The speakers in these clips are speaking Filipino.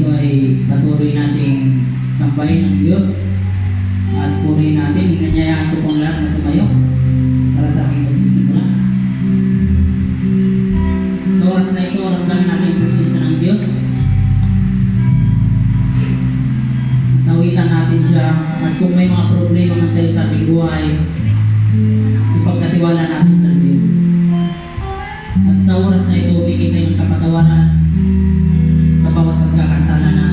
ito ay patuloy nating sambahin ng Diyos at purihin natin. Inanyayaan ko pong lahat na tumayo para sa aking pagsisimula. So oras na ito, ramdamin natin yung presensya ng Diyos. Nawitan natin siya at kung may mga problema man tayo sa ating buhay, ipagkatiwala natin sa Diyos. At sa oras na ito, bigay tayo ng kapatawaran sa bawat pagkakasala natin.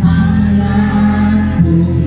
Ang lahat kong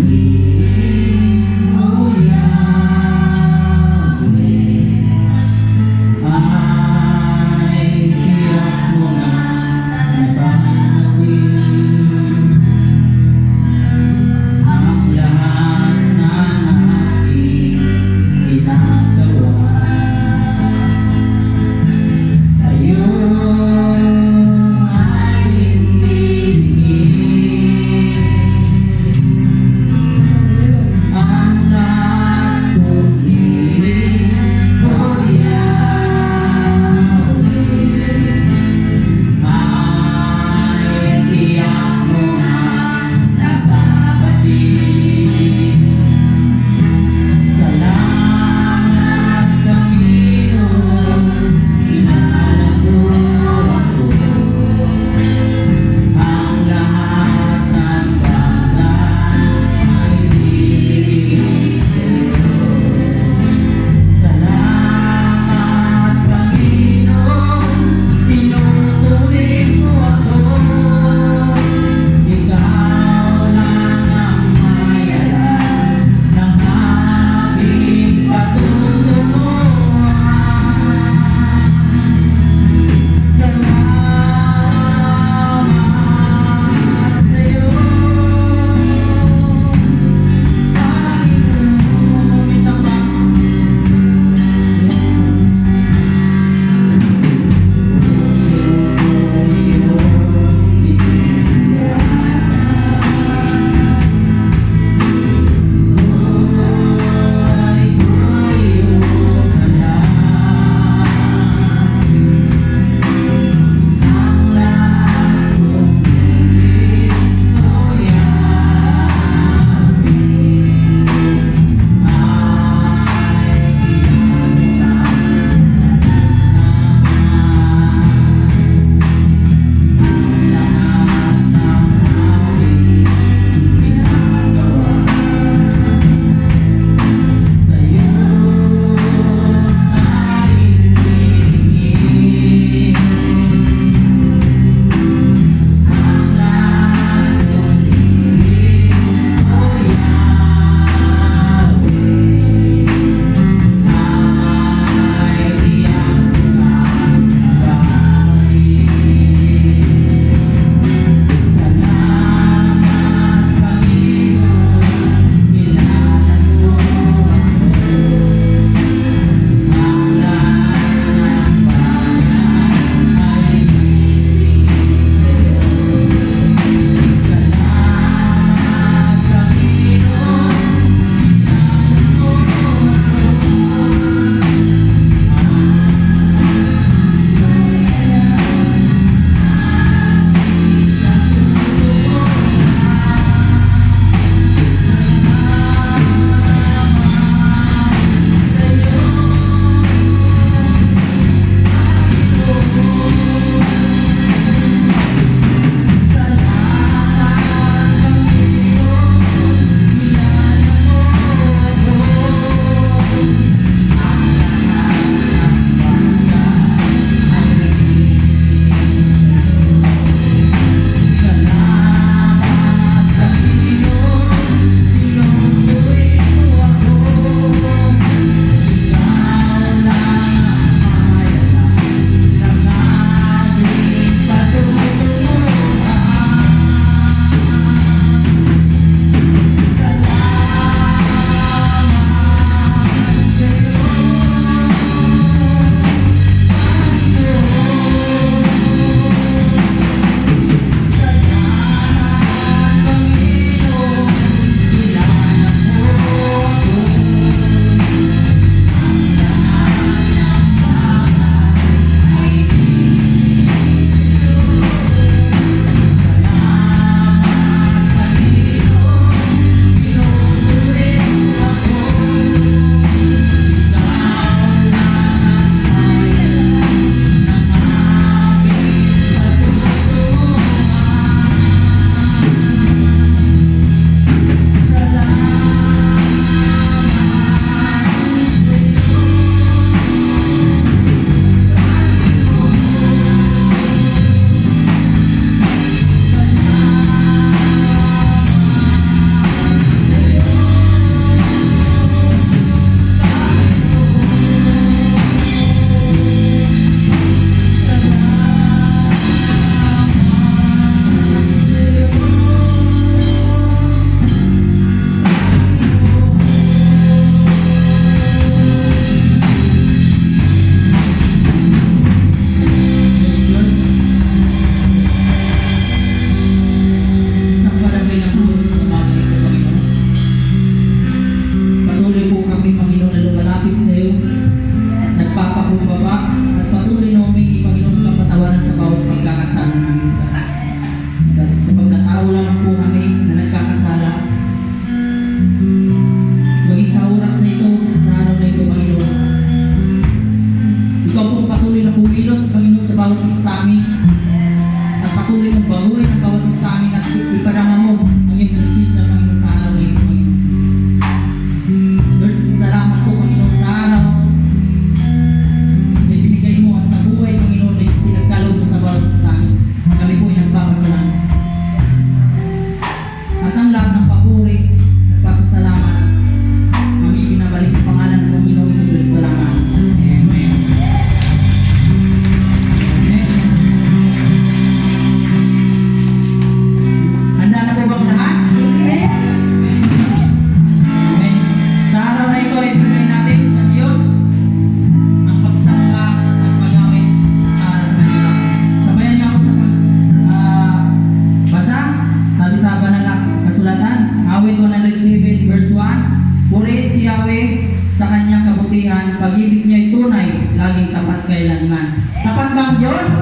pag-ibig niya ay tunay, laging tapat kailanman. Tapat ba ang Diyos?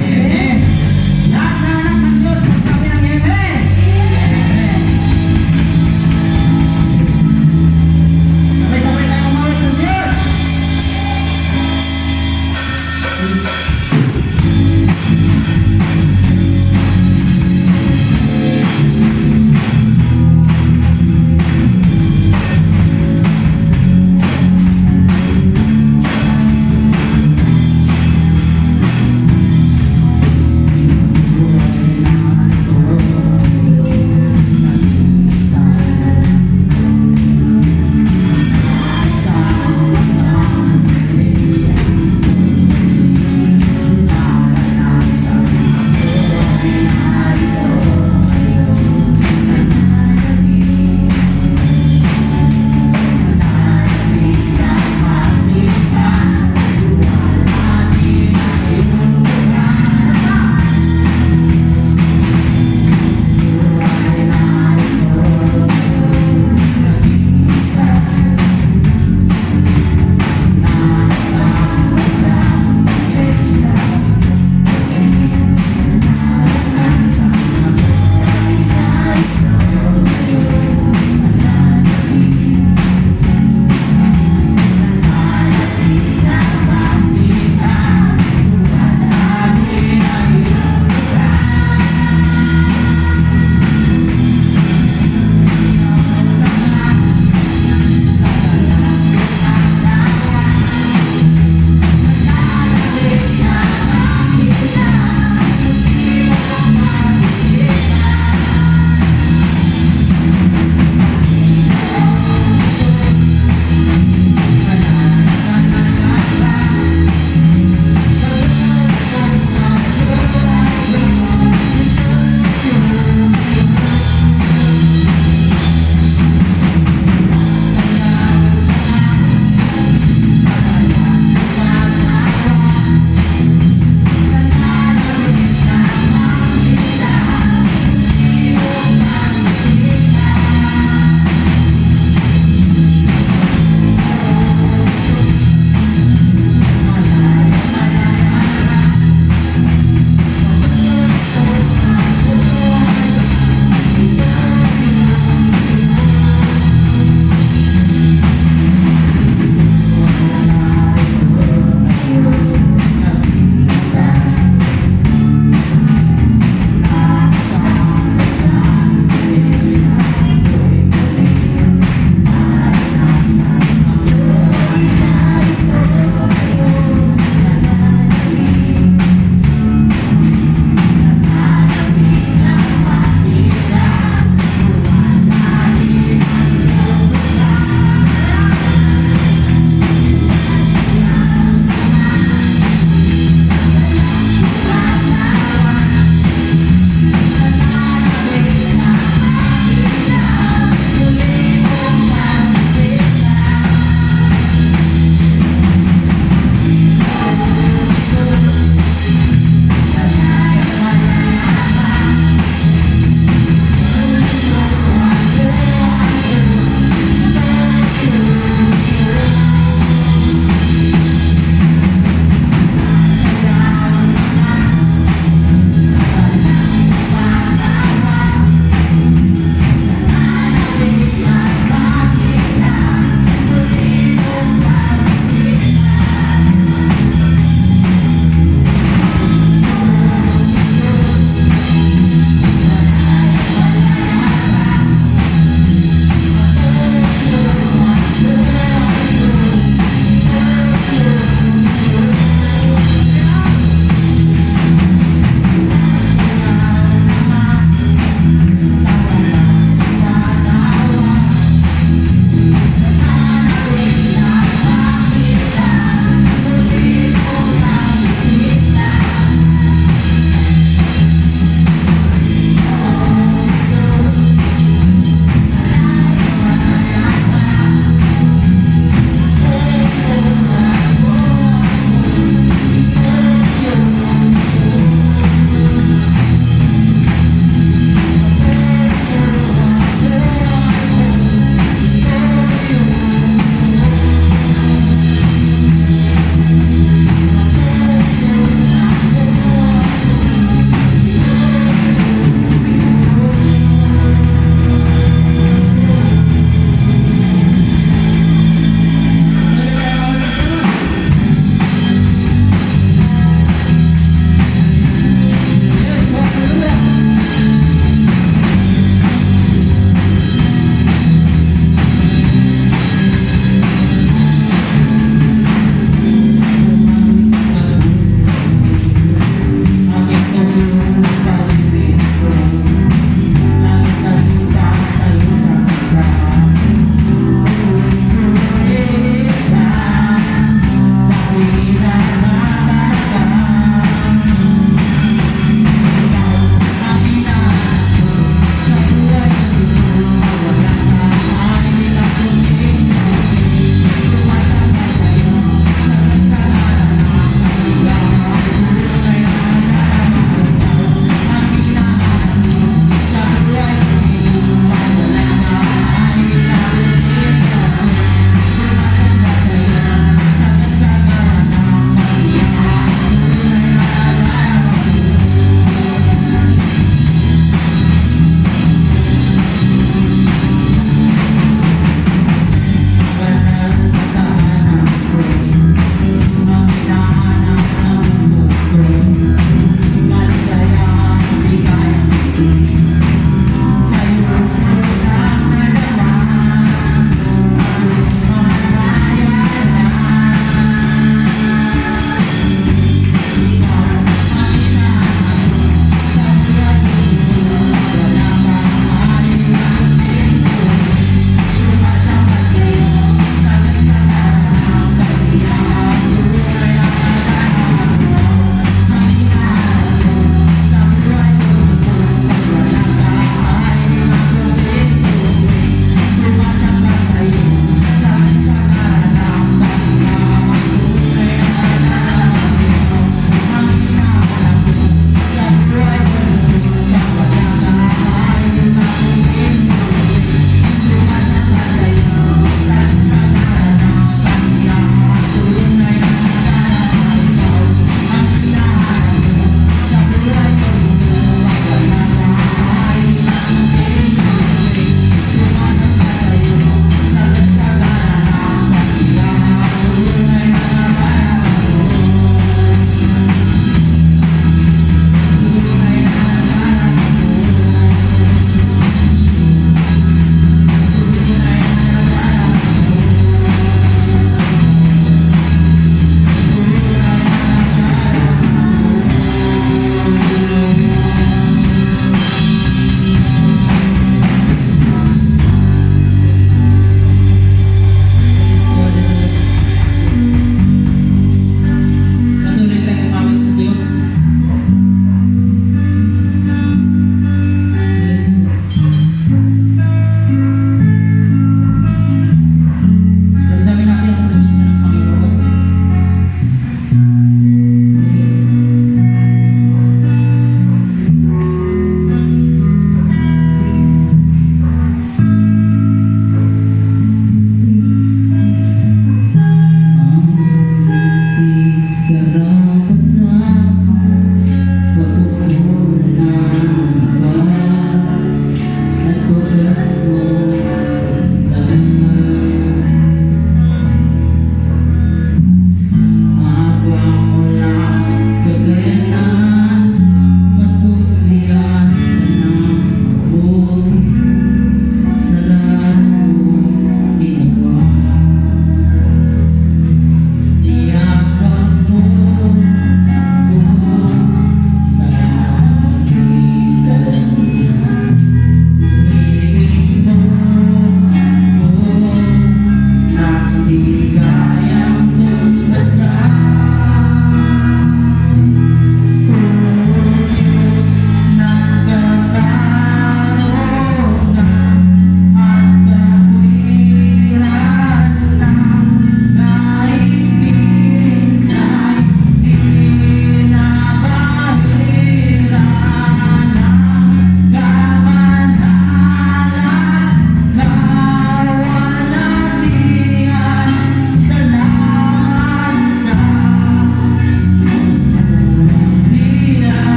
Amen. Lahat na anak ng Diyos, magsabi ng Amen. Amen. Sabay-sabay tayo umawit sa Diyos.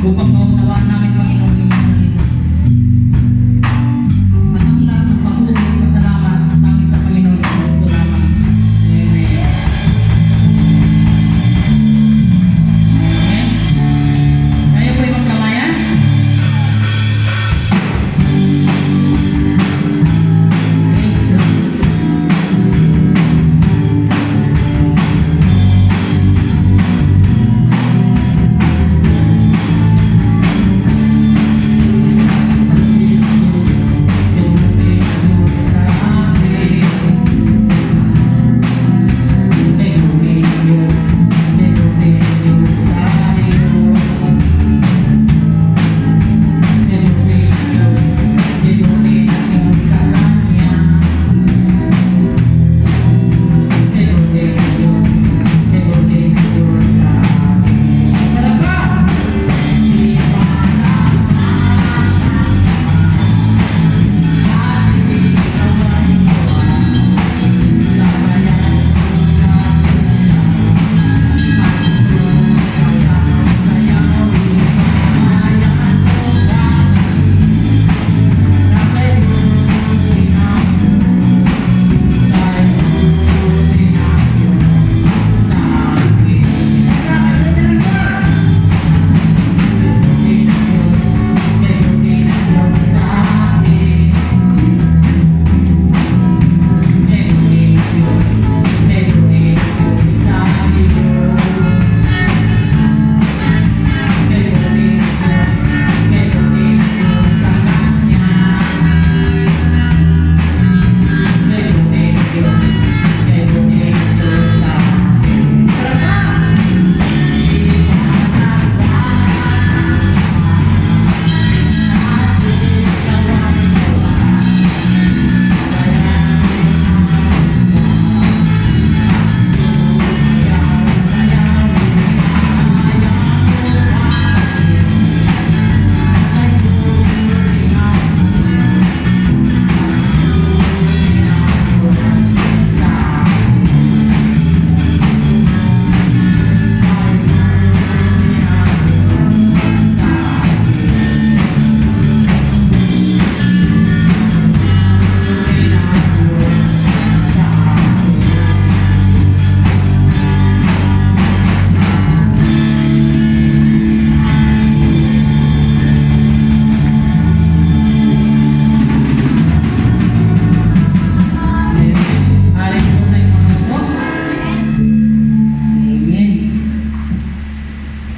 upang maunawaan namin, Panginoon, yung mga salita. At ang lahat ng papuri at pasalamat tanging sa Panginoon sa Kristo lamang. Amen. Amen. Kayo po'y magkamayan.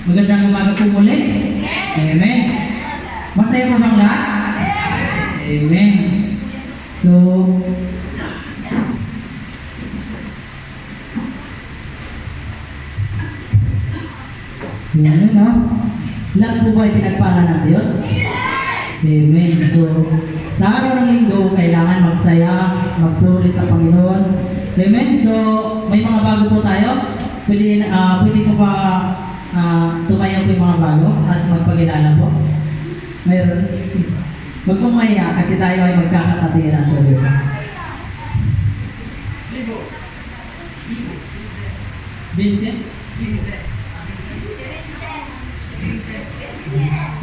Magandang umaga po muli. Amen. Masaya po bang lahat? Amen. So, yan no? Lahat po ba ay pinagpala ng Diyos? Amen. So, sa araw ng linggo, kailangan magsaya, magpuri sa Panginoon. Amen. So, may mga bago po tayo. Pwede ko pa tumayo po yung mga bago at magpagilala po. Mayroon. Huwag pong maya kasi tayo ay magkakatatiran po. Vincent?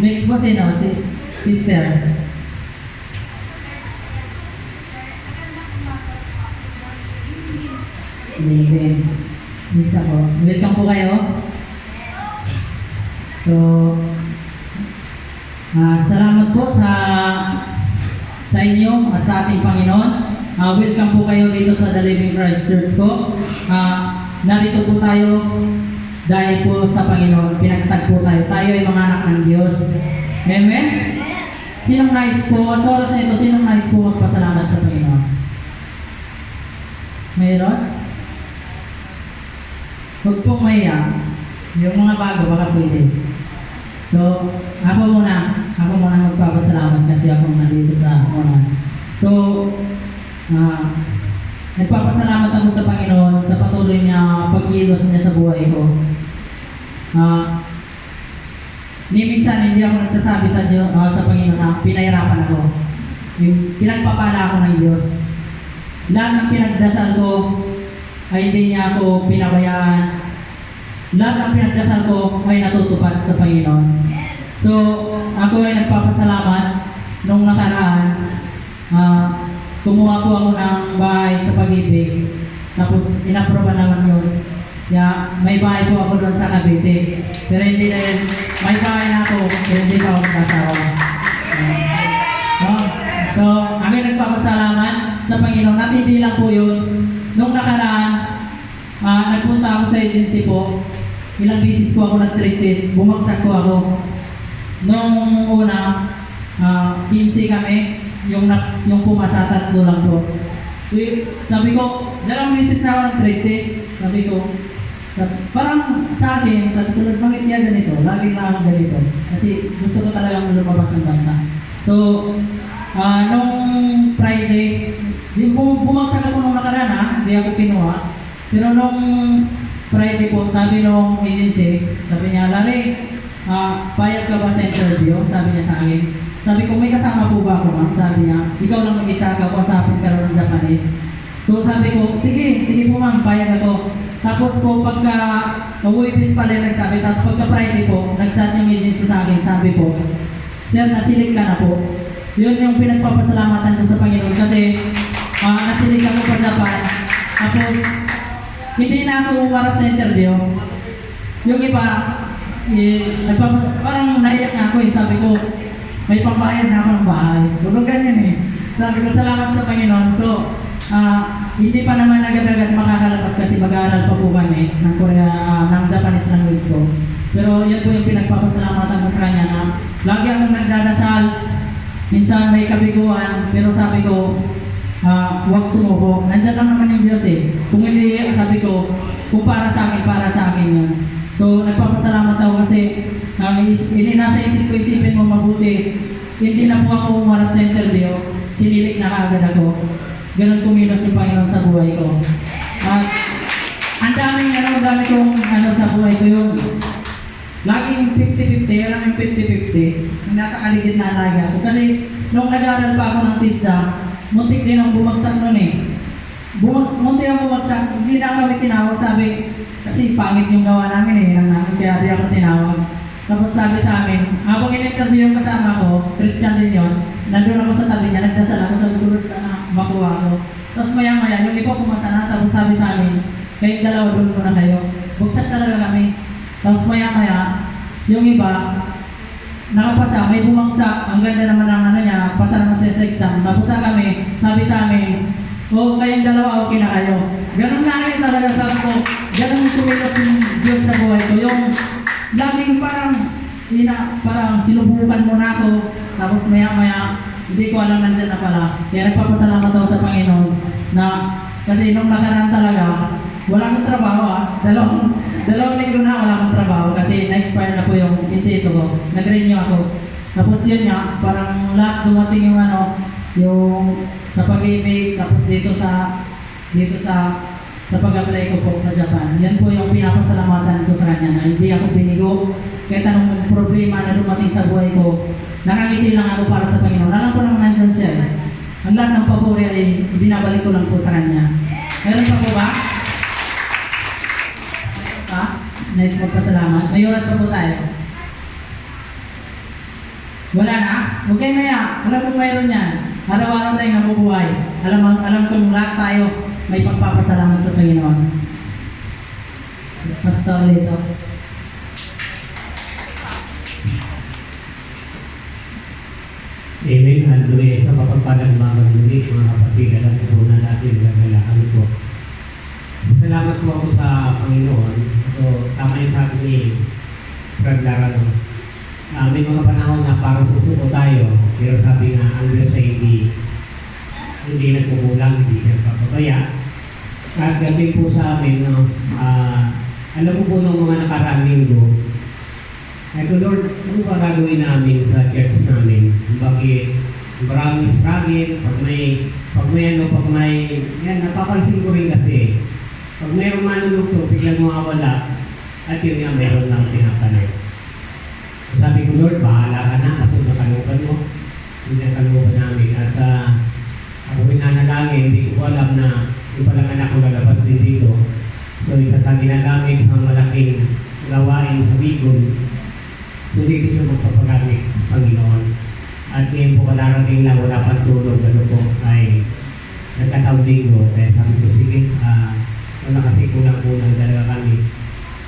Next po sino? Sister. Vincent. Isa po. Welcome po kayo. So, salamat po sa inyo at sa ating Panginoon. Welcome po kayo dito sa The Living Christ Church po. Narito po tayo dahil po sa Panginoon. Pinagtagpo tayo. Tayo ay mga anak ng Diyos. Amen? Sinong nais po, at sa oras na ito, sinong nais po magpasalamat sa Panginoon? Mayroon? Huwag pong maya. Yung mga bago, baka pwede. So, ako muna magpapasalamat kasi ako nandito sa una. So, nagpapasalamat ako sa Panginoon sa patuloy niya pagkilos niya sa buhay ko. Minsan hindi ako nagsasabi sa Panginoon na pinahirapan ako. Pinagpapala ako ng Diyos. Lahat ng pinagdasal ko ay hindi niya ako pinabayaan. Lahat ng pinagdasal ko ay natutupad sa Panginoon. So, ako ay nagpapasalamat nung nakaraan. Kumuha po ako ng bahay sa Pag-ibig. Tapos, inaproba naman yun. Kaya, may bahay po ako doon sa Cavite. Pero hindi rin, may bahay na ako, pero hindi pa ako nagkasawa. So, kami nagpapasalamat sa Panginoon. At hindi lang po yun. Nung nakaraan, nagpunta ako sa agency po. Ilang bisis po ako nag-treat test. Bumagsak po ako. Nung una, 15 kami, yung pumasa, 3 lang po. Sabi ko, dalawang bisis na ako nag-treat test. Sabi ko, parang sa akin, sabi ko, bakit yan ganito? Lagi na akong ganito. Kasi gusto ko talagang lumabas ng bansa. So, nung Friday, bumagsak ako nung nakaraan, hindi ako kinuha. Pero nung Friday po, sabi nung agency, sabi niya, Larry, payag ka ba sa interview? Sabi niya sa akin. Sabi ko, may kasama po ba ako, ma'am? Sabi niya, ikaw lang mag-isa ka, kasapin ka lang ng Japanese. So sabi ko, sige po ma'am, payag ako. Tapos po, pagka Uwipis pala yung nagsabi, tapos pagka Friday po, nag-chat yung agency sa akin, sabi po, sir, nasilig ka na po. Yun yung pinagpapasalamatan ko sa Panginoon kasi nasilig ako pa Japan. Tapos, hindi na ako umarap sa interview. Yung iba, parang naiyak na ako sabi ko, may pambayad na ako ng bahay. Tulog ganyan Sabi ko, salamat sa Panginoon. So, hindi pa naman agad-agad makakalabas kasi mag-aaral pa po kami ng ng Japanese language ko. Pero yan po yung pinagpapasalamatan ko sa kanya na lagi akong nagdadasal. Minsan may kabiguan, pero sabi ko, huwag sumuko. Nandyan lang naman yung Diyos Kung hindi, sabi ko, kung para sa akin yan. So, nagpapasalamat ako kasi nasa isip ko, isipin mo mabuti. Hindi na po ako umarap sa interview. Sinilik na kaagad ako. Ganon kumilos yung Panginoon sa buhay ko. Ang dami kong sa buhay ko yung laging 50-50, alam yung 50-50. Nasa kaligitnaan lagi ako. Kasi nung nag-aaral pa ako ng TISDA, muntik din ang bumagsak nun muntik ang bumagsak, hindi na kami tinawag, sabi, kasi pangit yung gawa namin kaya di ako tinawag. Tapos sabi sa amin, habang in-interview yung kasama ko, Christian din yun, nandun ako sa tabi niya, nagdasal ako sa tulad sana makuha ko. Tapos maya-maya, yung iba pumasa na, tapos sabi sa amin, kayong dalawa doon muna kayo. Buksan talaga kami. Tapos maya-maya, yung iba, nakapasa, may bumagsak, ang ganda naman ng niya, pasa naman sa exam. Tapos kami, sabi sa amin, kayong dalawa, okay na kayo. Ganun na rin talaga, sabi ko, ganun kumilos yung Diyos sa buhay ko. Yung laging parang sinubukan mo na ako, tapos maya-maya, hindi ko alam nandyan na pala. Kaya nagpapasalamat ako sa Panginoon na kasi nung nakaraan talaga, wala akong trabaho dalawang linggo na wala akong trabaho kasi na-expire na po yung insito ko. Nag-renew ako. Tapos yun nga, parang lahat dumating yung yung sa Pag-ibig, tapos dito sa pag-apply ko po sa Japan. Yan po yung pinapasalamatan ko sa kanya na hindi ako binigo. Kahit anong problema na dumating sa buhay ko, nakangiti lang ako para sa Panginoon. Alam ko naman nandyan siya Ang lahat ng papuri ay binabalik ko lang po sa kanya. Meron pa po ba? Nice magpasalamat. May oras pa po tayo. Wala na? Huwag kayo maya. Alam kong mayroon yan. Araw-araw tayong nabubuhay. Alam kong lahat tayo may pagpapasalamat sa Panginoon. Pastor Lito. Amen. Hallelujah. Sa kapagpalang mga magulit, mga kapatid, alam ko na natin gagalaan ko. Salamat po ako sa Panginoon. So, tama yung sabi ni Fred Larano. May mga panahon na parang susuko tayo, pero sabi nga, ang Diyos ay hindi nagkukulang, hindi nagpapabaya. At gabi po sa amin, alam ko po ng mga nakaraang linggo, ito Lord, ano ba gagawin namin sa church namin? Bakit maraming struggle, pag may, yan, napapansin ko rin kasi, pag mayroong manulugto, biglang mawawala, at yun nga, mayroon lang tinatanay. Sabi ko, Lord, bahala ka na, ako nakalukan mo, hindi nakalukan namin. At ako nanalangin, hindi ko alam na yung palang anak ko lalabas din dito. So, isa sa ginagamit ang malaking gawain sa Bicol. So dito siya magpapagamit ng Panginoon. At ngayon po kadarating na wala pang tulog, ano po, ay nagkataon linggo. Kaya sabi ko, sige, wala kasi kulang-kulang talaga kami.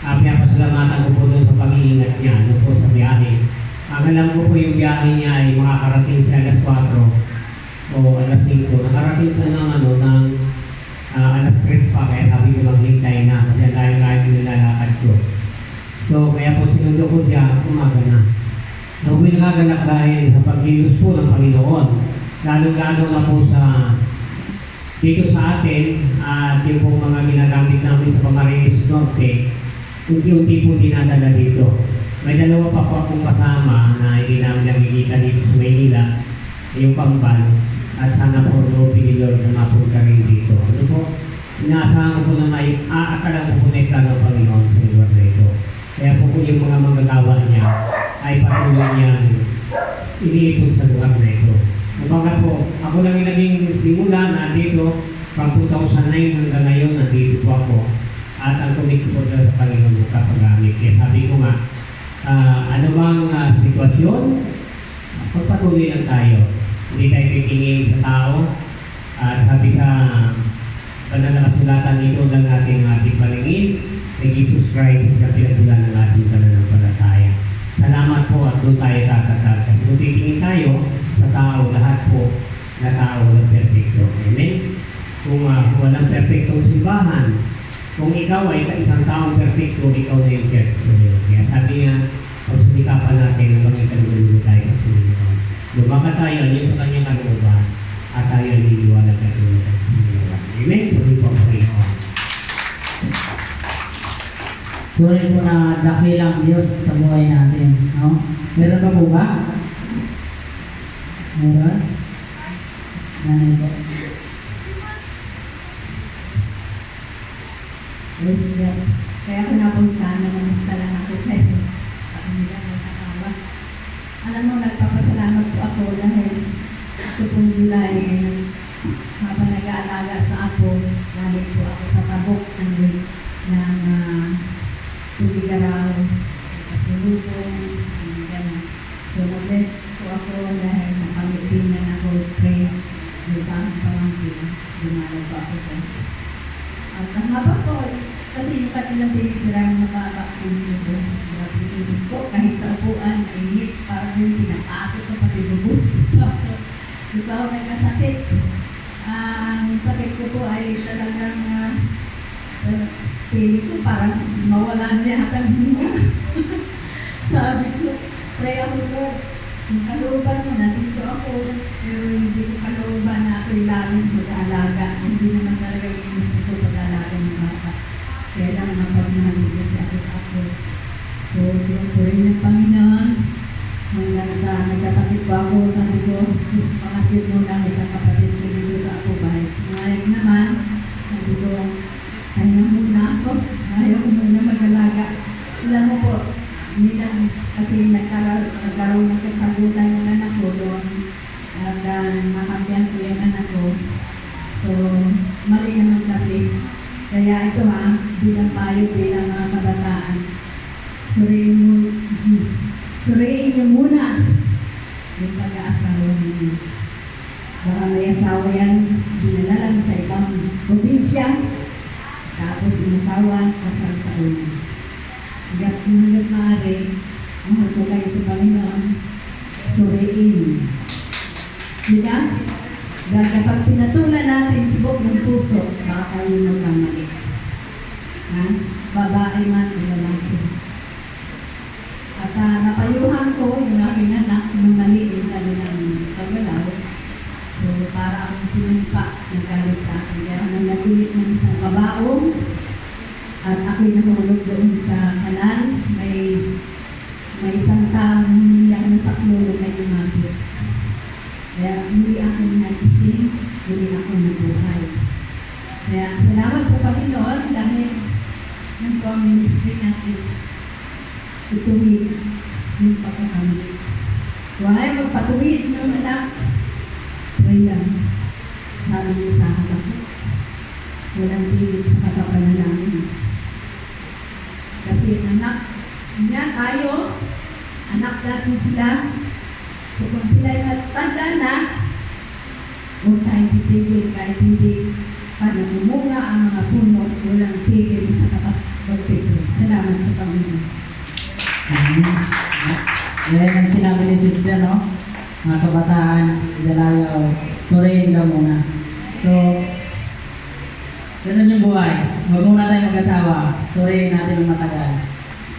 Pinapasalamatan ko po doon sa pag-iingat niya, ano po, sa biyahe. Ang alam ko po yung biyahe niya ay makakarating sa alas 4 o alas 5. Nakarating sa ng alas 3 pa, kaya sabi ko maghintay na kasi layo-layo nilalakad ko. So, kaya po sinundo ko siya, umaga na. So, may nagagalak dahil sa pagkilos po ng Panginoon. Lalo-lalo na po sa dito sa atin, yung pong mga ginagamit namin sa Camarines Norte, unti-unti po dinadala dito. May dalawa pa po akong kasama na hindi namin nakikita dito sa Maynila, yung Pambal, at sana po Lord na mapunta rin dito. Ano po? Inaasahan ko po na may aakala ko po na ito ng Panginoon sa lugar na ito. Kaya po yung mga manggagawa niya ay patuloy niyang iniipon sa lugar na ito. Kumbaga po, ako lang yung naging simula na dito, from 2009 hanggang ngayon, nandito po ako. At ang kumikip po sa Panginoon magkapagamit. Kaya sabi ko nga, ano bang sitwasyon, pagpatuloy lang tayo. Hindi tayo titingin sa tao. At sabi sa pananasulatan nito ng ating paningin, kay Jesus Christ sa pinagbulan ng ating pananampalataya. Salamat po at doon tayo tatatag. Kung titingin tayo sa tao, lahat po na tao ng perfecto. Amen? Kung walang perfectong simbahan, kung ikaw ay isang taong perfecto, ikaw na yung church. Kaya sabi nga, pagsumikapan natin ang mga ikalululo tayo sa Panginoon. Lumaka tayo, yun sa kanyang kalooban, at tayo ay niliwala sa Panginoon. Amen? Tuloy po ang Panginoon. Tunay po na dakilang Diyos sa buhay natin. No? Meron pa po ba? Meron? Nanay po. Yes, God. Kaya ako napunta na namusta lang ako kayo sa kanila ng asawa. Alam mo, nagpapasalamat po ako dahil ito pong July habang nag-aalaga sa ako, lagi po ako sa tabok ng tubig araw, kasulubong, gano'n. So, na-bless po ako dahil nakamipinan ako pray sa aking pamangkin. Dumalag po ako dyan. At ang haba po, kasi yung kanilang pinipirang mababa po dito. Pinipin ko, kahit sa upuan, init, parang yung pinapasok ko pati bubog. So, di ba ako nagkasakit? Ang sakit ko po ay talagang pili ko parang mawala na yata niya. Sabi ko, pray ako Lord. Yung kalooban mo, nandito ako. Pero hindi ko kalooban na ako'y lalong mag-aalaga. Hindi naman talaga yung gusto ko pag-aalaga ng bata. Kaya lang mapagmahal kasi ako sa ako. So, yung po rin ng Panginoon. Hanggang sa nagkasakit ko ako, sabi ko, pangasit mo lang isang kapatid ko dito sa ako. Bahit ngayon naman, sabi ko, kaya muna ako. Ayaw ko muna mag-alaga. Alam mo po, hindi lang kasi nagkaroon ng kasagutan yung anak ko doon at makampihan ko yung anak ko. So, mali naman kasi. Kaya ito bilang payo, bilang mga kabataan, suriin niyo muna yung pag-aasawa ninyo. Baka may asawa yan, dinala lang sa ibang probinsya, tapos inasawa, kasal sa una. Hanggat maaari, mahal ko kayo sa Panginoon, suriin. Diba? Dahil kapag pinatulan natin tibok ng puso, baka kayo magkamali. Babae man o lalaki. At napayuhan ko yung aking anak nung mali yung kanilang paggalaw. So, para akong sinimpa ng galit sa akin. Kaya nang nagulit ng isang babaong, at ako'y nahulog doon sa kanal, may isang taong hiniyak ng saklulo na lumapit. Kaya hindi ako nagising, hindi ako nabuhay. Kaya salamat sa Panginoon dahil ng ministry natin ituwid yung pagkakamali. Kung ayaw magpatuwid ng anak, pray lang. Sabi niya sa akin ako, walang tigil sa katapanalangin. Kasi anak niya tayo, anak natin sila. So kung sila'y matanda na, huwag tayong titigil kahit hindi pa namumunga ang mga puno at walang tigil sa kapagpito. Salamat sa Panginoon. Yan ang sinabi ni Sister, no? Mga kabataan, dalayaw, suriin daw muna. So, ganun yung buhay. Huwag muna tayo mag-asawa. Suriin natin ng matagal.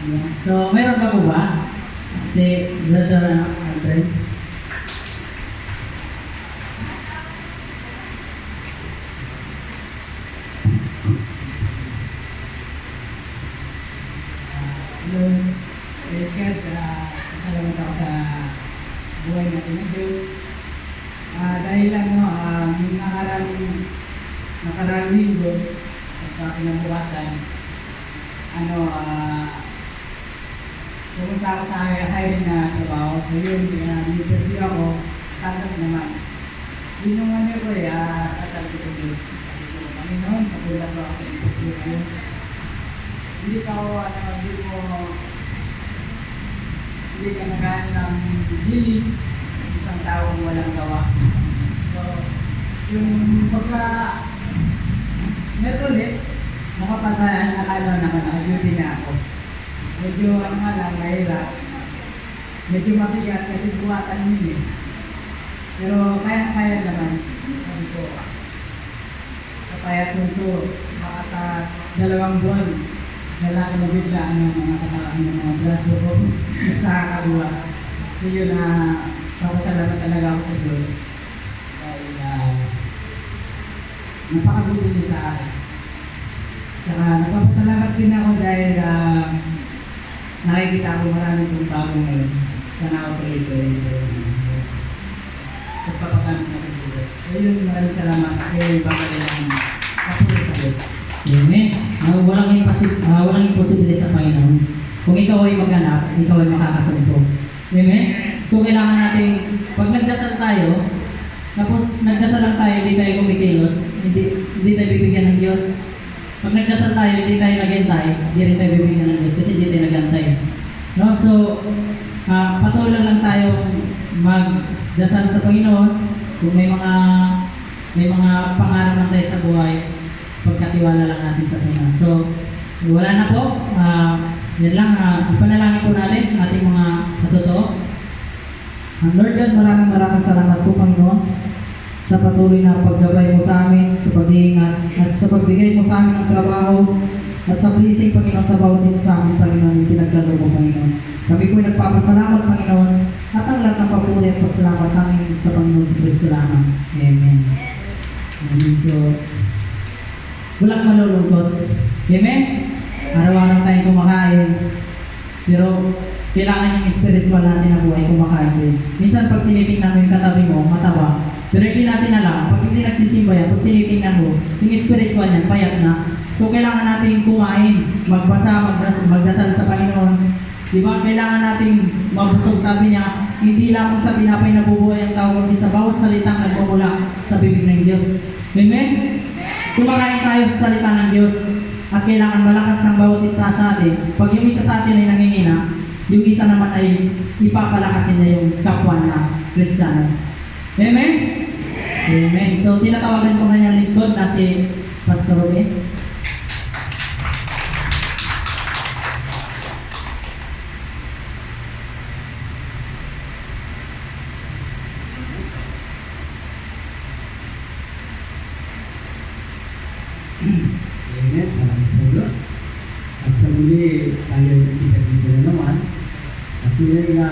Ayan. So, meron pa po ba? Si Brother Alfred? Hello. Praise God. Salamat ako sa buhay natin ng Diyos. Dahil lang, no, yung nakaraang linggo at kinabukasan, pumunta ako sa hiring na trabaho. So yun, interview ako, tanggap naman. Yun yung ko kasal ko sa Diyos. Sabi ko, Panginoon, patulad ko ako sa interview na yun. Hindi ka nagkaan ng dilig, isang taong walang gawa. So, yung pagka Merkulis, nakapasahan naman naka-duty na ako. Medyo mahirap. Medyo mabigat kasi buwatan yun eh. Pero kaya naman. Sabi ko, sa payat nito, baka sa 2 buwan, wala ko mabiglaan ng mga kataan ng mga braso ko sa kabuha. So yun papasalamat talaga ako sa Diyos. Dahil napakabuti niya sa akin. Tsaka nagpapasalamat din ako dahil nakikita ko maraming kong bago ngayon. Sana ako tuloy-tuloy. Pagpapagamit na ko sa Diyos. So yun, maraming salamat kay Bangaladesh. Kapulay sa Diyos. Amen. Walang imposibility sa Panginoon. Kung ikaw ay maghanap, ikaw ay makakasalito. Amen? So, kailangan natin, pag nagdasal tayo, tapos nagdasal lang tayo, hindi tayo kumikilos, hindi tayo bibigyan ng Diyos. Pag nagdasal tayo, hindi tayo naghintay, hindi rin tayo bibigyan ng Diyos kasi hindi tayo naghintay. No? So, patuloy lang tayo magdasal sa Panginoon. Kung may mga pangarap lang tayo sa buhay, pagkatiwala lang natin sa Panginoon. So, wala na po. Yan lang. Ipanalangin po natin ating mga katotoo. Lord God, maraming salamat po, Panginoon, sa patuloy na paggabay mo sa amin, sa pag-iingat, at sa pagbigay mo sa amin ng trabaho, at sa blessing, Panginoon, sa bawat isa sa amin, Panginoon, yung pinagdalo mo, Panginoon. Kami po nagpapasalamat, Panginoon, at ang lahat ng papuri at pasalamat namin sa Panginoon sa Kristo lamang. Amen. Amen. So, walang malulungkot. Amen? Araw-araw tayong kumakain. Pero, kailangan yung spiritual natin na buhay kumakain din. Minsan, pag tinitingnan mo yung katabi mo, matawa. Pero hindi natin alam, pag hindi nagsisimba yan, pag tinitingnan mo, yung spiritual yan, payat na. So, kailangan natin kumain, magbasa, magdasal sa Panginoon. Diba? Kailangan natin mabusog. Sabi niya, hindi lamang sa tinapay na bubuhay ang tao, kundi sa bawat salitang nagmumula sa bibig ng Diyos. Amen? Kumakain tayo sa salita ng Diyos at kailangan malakas ang bawat isa sa atin. Pag yung isa sa atin ay nangingina, yung isa naman ay ipapalakasin niya yung kapwa na Kristiyano. Amen? Amen. So, tinatawagan ko kanyang lingkod na si Pastor Robin. Amen. Salamat sa Diyos. At sa muli, tayo nakita dito na naman. At tuloy nga,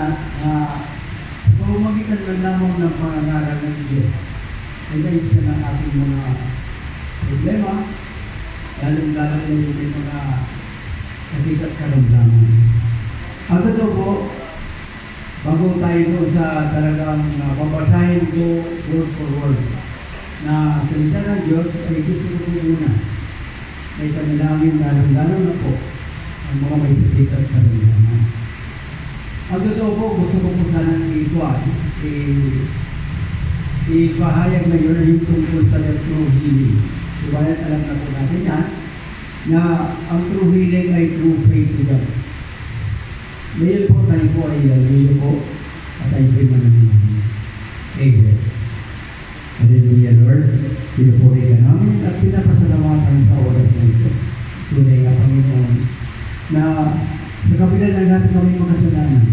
pamagitan lang lamang ng pangangaral ng Diyos ay naibsan ng ating mga problema, lalong-lalong na yung mga sakit at karamdaman. Ang totoo po, bago tayo doon sa talagang babasahin ko word for word na salita ng Diyos ay gusto ko muna ay panalangin lalong-lalong na po ang mga may sakit at karamdaman. Ang totoo po, gusto ko po sanang ipahayag na yun yung tungkol sa true healing. Subalit alam na po natin yan na ang true healing ay true faith to God. Ngayon po tayo po ay lalo po at tayo po ay mananangin. Amen. Hallelujah, Lord. Pinupuri ka namin at pinapasalamatan sa oras na ito. Tunay nga, Panginoon, na sa kabila ng lahat kami makasalanan,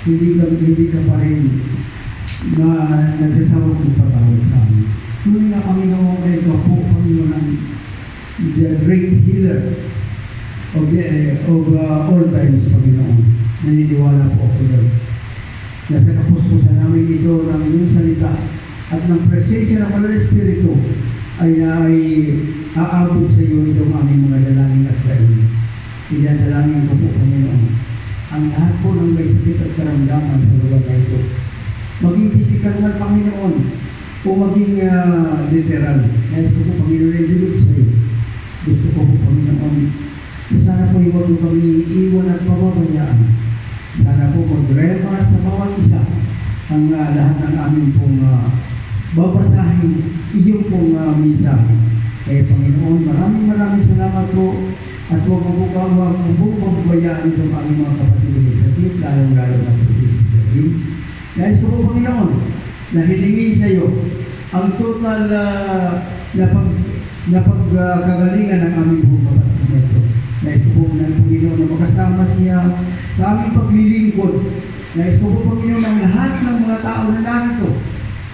hindi ka pa rin na nagsasawang magpatawad sa amin. Tunay nga, Panginoon, ay ikaw po, Panginoon, ang the great healer of all times, Panginoon. Naniniwala po ako, Lord. Nasa kapuspusan namin ito ng iyong salita at ng presensya ng Banal na Espiritu ay aabot sa iyo itong aming mga dalangin at kainin. Idadalangin ko po, Panginoon, ang lahat po ng may sakit at karamdaman sa lugar na ito. Maging pisikal man, Panginoon, o maging literal. Nais ko po, Panginoon, ay dilog sa iyo. Gusto ko po, Panginoon, sana po iwag mo kami iiwan at pababayaan. Sana po magrema sa bawat isa ang lahat ng aming pong babasahin iyong pong mensahe. Kaya Panginoon, maraming salamat po at huwag mo po pababayaan itong aming mga kapatid sa tip, lalong-lalo na po si Sister. Nais ko po, Panginoon, na hilingin sa iyo ang total na pagkagalingan ng aming pong kapatid ito. Nais ko po ng Panginoon na makasama siya sa aming paglilingkod. Nais ko po, Panginoon, ang lahat ng mga tao na narito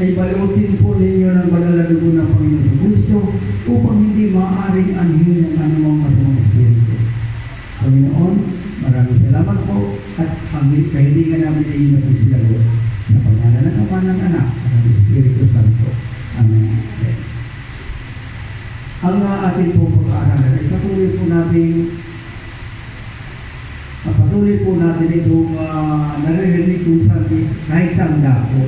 ay balutin po ninyo ng banal na dugo ng Panginoon sa Kristo upang hindi maaaring anhin ng anumang masamang espiritu. Panginoon, maraming salamat po at ang kahilingan namin ay ino po sila Lord. Sa pangalan ng Ama ng Anak at ng Espiritu Santo. Amen. Ang ating pong pag-aaralan ay patuloy po natin itong naririnig kong sabi kahit saan dako.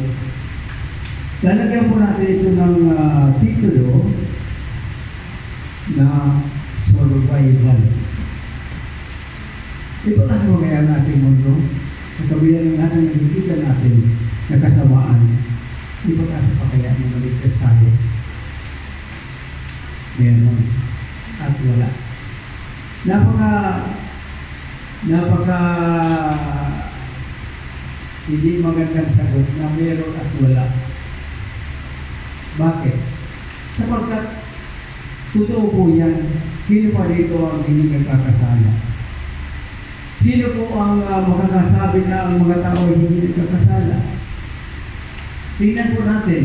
Lalagyan po natin ito ng titulo na survival. Ipagkas mo kaya natin mundo sa kabila ng lahat ng nakikita natin na kasamaan. Ipagkas pa kaya ng maligtas tayo. Meron at wala. Napaka hindi magandang sagot na meron at wala. Bakit? Sapagkat totoo po yan, sino pa dito ang hindi nagkakasala? Sino po ang makakasabi na ang mga tao ay hindi nagkakasala? Tingnan po natin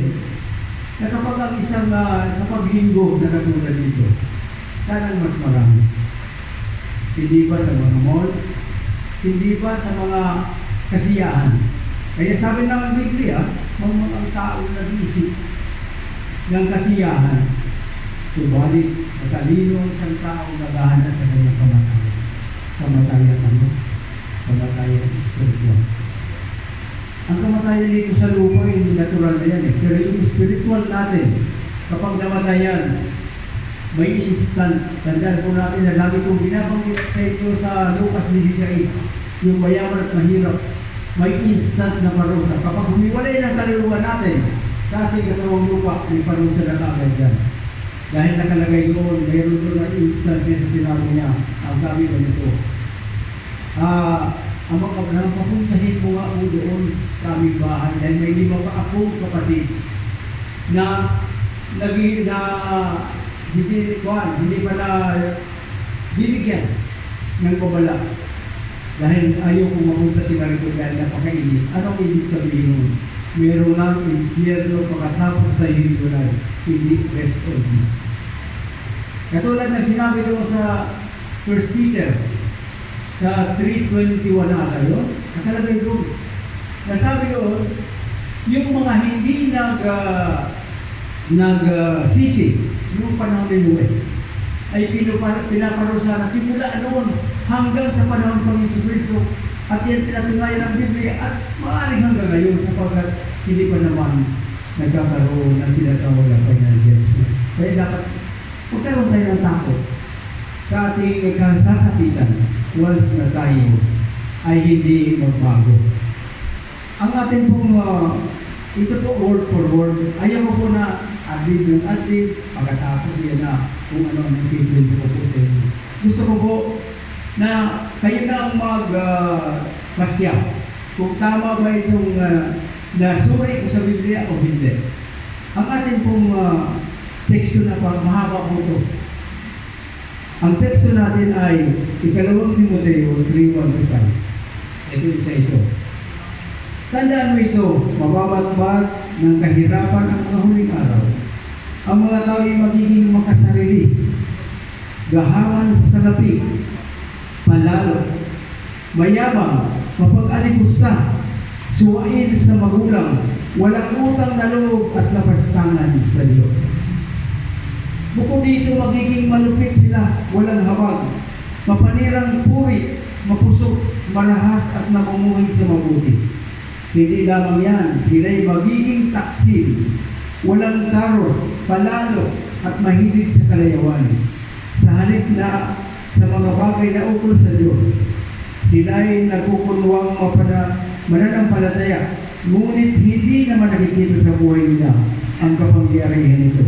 na kapag ang isang kapaglinggo na katulad dito, sana mas marami. Hindi ba sa mga mall? Hindi ba sa mga kasiyahan? Kaya sabi ng Biblia, mga tao nag-iisip ng kasiyahan. Subalit, matalino isang tao naghahanap sa kanyang kamatayan. Kamatayan ano? Kamatayan spiritual. Ang kamatayan dito sa lupa, hindi natural na yan eh. Pero yung spiritual natin, kapag namatayan, may instant. Tandaan po natin na lagi kong binabanggit sa inyo sa Lucas 16, yung mayaman at mahirap, may instant na parusa. Kapag humiwalay ng kaluluwa natin sa ating katawang lupa, may parusa na kagad yan. Dahil nakalagay doon, mayroon doon na instant niya sa sinabi niya. Ang sabi ko nito, ang mga kapalang papuntahin mo nga po doon sa aming bahay dahil may 5 pa akong kapatid na hindi pala binigyan ng babala dahil ayaw kong mapunta si Marito dahil napakainit. Anong ibig sabihin mo? Meron lang impyerno pagkatapos na hinulay, hindi rest of me. Katulad ng sinabi doon sa 1 Peter sa 3:21 na tayo, nakalagay doon. Nasabi doon, yung mga hindi nagsisi yung panahon ni Noe ay pinaparusa na simula noon hanggang sa panahon ng Panginoon Kristo at yan pinatunayan ng Biblia at maaaring hanggang ngayon sapagkat hindi pa naman nagkakaroon ng tinatawag na final judgment. Kaya dapat magkaroon tayo ng takot sa ating kasasakitan once na tayo ay hindi magbago. Ang ating pong ito po word for word, ayaw ko po na adlib ng adlib, pagkatapos yan na kung ano ang nagpipilin ko po sa inyo. Gusto ko po na kayo na ang pasya kung tama ba itong nasuri ko sa Biblia o hindi. Ang ating pong teksto na mahaba po ito. Ang teksto natin ay ikalawang Timoteo 3:1-5. Ito isa ito. Tandaan mo ito, mababatbat ng kahirapan ang mga huling araw. Ang mga tao ay magiging makasarili, gahaman sa salapi, palalo, mayabang, mapag-alipusta, suwain sa magulang, walang utang na loob at lapastangan sa Diyos. Bukod dito, magiging malupit sila, walang hawag, mapanirang puri, mapusok, marahas at namumuhay sa mabuti. Hindi lamang yan, sila'y magiging taksil, walang karo, palalo, at mahilig sa kalayawan. Sa halip na sa mga bagay na ukol sa Diyos, sila ay nagkukunwang mananampalataya, ngunit hindi naman nakikita sa buhay nila ang kapangyarihan nito.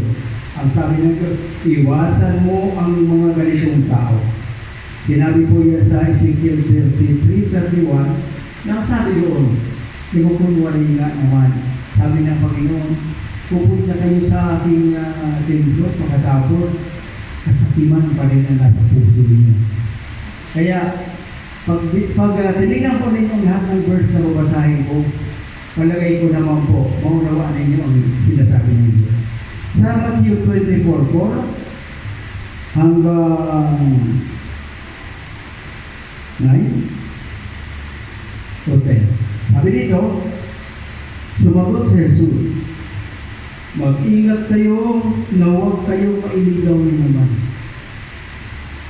Ang sabi ng Diyos, iwasan mo ang mga ganitong tao. Sinabi po yan sa Ezekiel 33:31, nakasabi doon, ikukunwari nga naman. Sabi ng Panginoon, pupunta kayo sa ating templo, pagkatapos, kasakiman pa rin ang nasa puso niyo. Kaya, pag tinignan ko ninyo lahat ng verse na babasahin ko, palagay ko naman po, maunawaan ninyo ang sinasabi ninyo. Sa Matthew 24:4 hanggang 9-10. Sabi dito, sumagot si Jesus, mag-ingat kayo na huwag kayo mailigaw ni naman.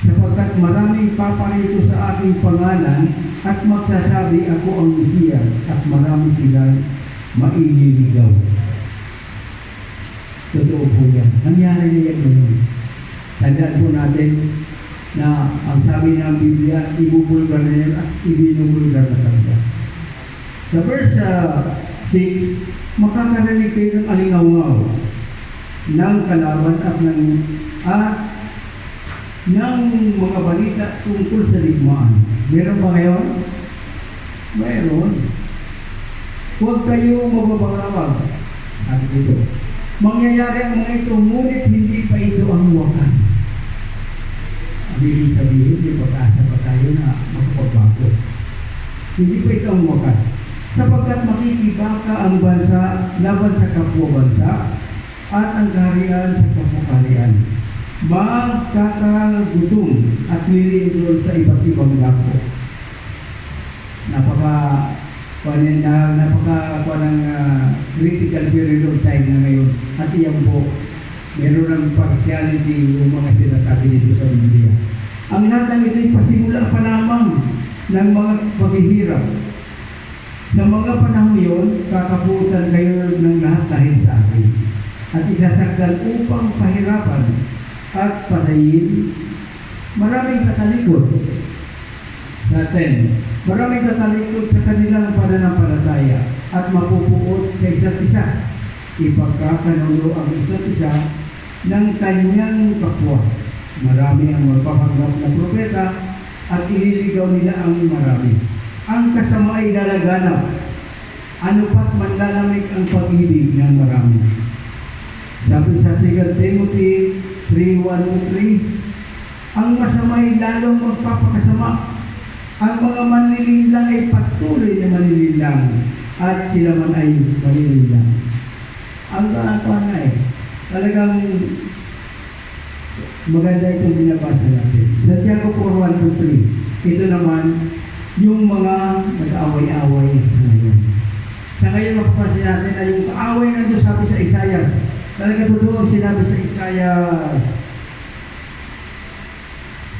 Sapagkat maraming paparito sa aking pangalan at magsasabi ako ang Mesiyas at marami silang maililigaw. Totoo po yan. Nangyari na yan ngayon. Tandaan po natin na ang sabi ng Biblia, ibubulgar na yan at ibinubulgar na talaga. Sa verse 6, makakarinig kayo ng alingaw-ngaw ng kalaban at ng mga balita tungkol sa digmaan. Meron ba ngayon? Meron. Huwag kayo mababangawag. Sabi dito, mangyayari ang mga ito, ngunit hindi pa ito ang wakas. Ang ibig sabihin, hindi pag-asa pa tayo na makapagbago. Hindi pa ito ang wakas. Sapagkat makikibaka ang bansa laban sa kapwa-bansa at ang kaharian sa kapwa-kaharian. Magkakagutom at lilindol sa iba't ibang dako. Critical period of time na ngayon. At iyan po, meron ng partiality yung mga sinasabi dito sa Biblia. Ang lahat ng ito'y pasimula pa lamang ng mga paghihirap. Sa mga panahon yun, kakaputan kayo ng lahat dahil sa akin. At isasagdan upang pahirapan at patayin. Maraming katalikod sa 10. Maraming katalikod sa kanilang pananampalataya at mapupuot sa isa't isa. Ipagkakanulo ang isa't isa ng kanyang kapwa. Marami ang magpapanggap na propeta at ililigaw nila ang marami. Ang kasama ay lalaganap. Ano pat manlalamig ang pag-ibig ng marami. Sabi sa 2 Timothy 3:1-3, ang masama ay lalong magpapakasama. Ang mga manililang ay patuloy na manililang at sila man ay manililang. Ang kaatuan na talagang maganda itong binabasa natin. Sa Tiago 4:1-3, ito naman yung mga nag-away-away sa ngayon. Sa ngayon mapapansin natin na yung kaaway ng Diyos sabi sa Isaiah. Talaga totoo ang sinabi sa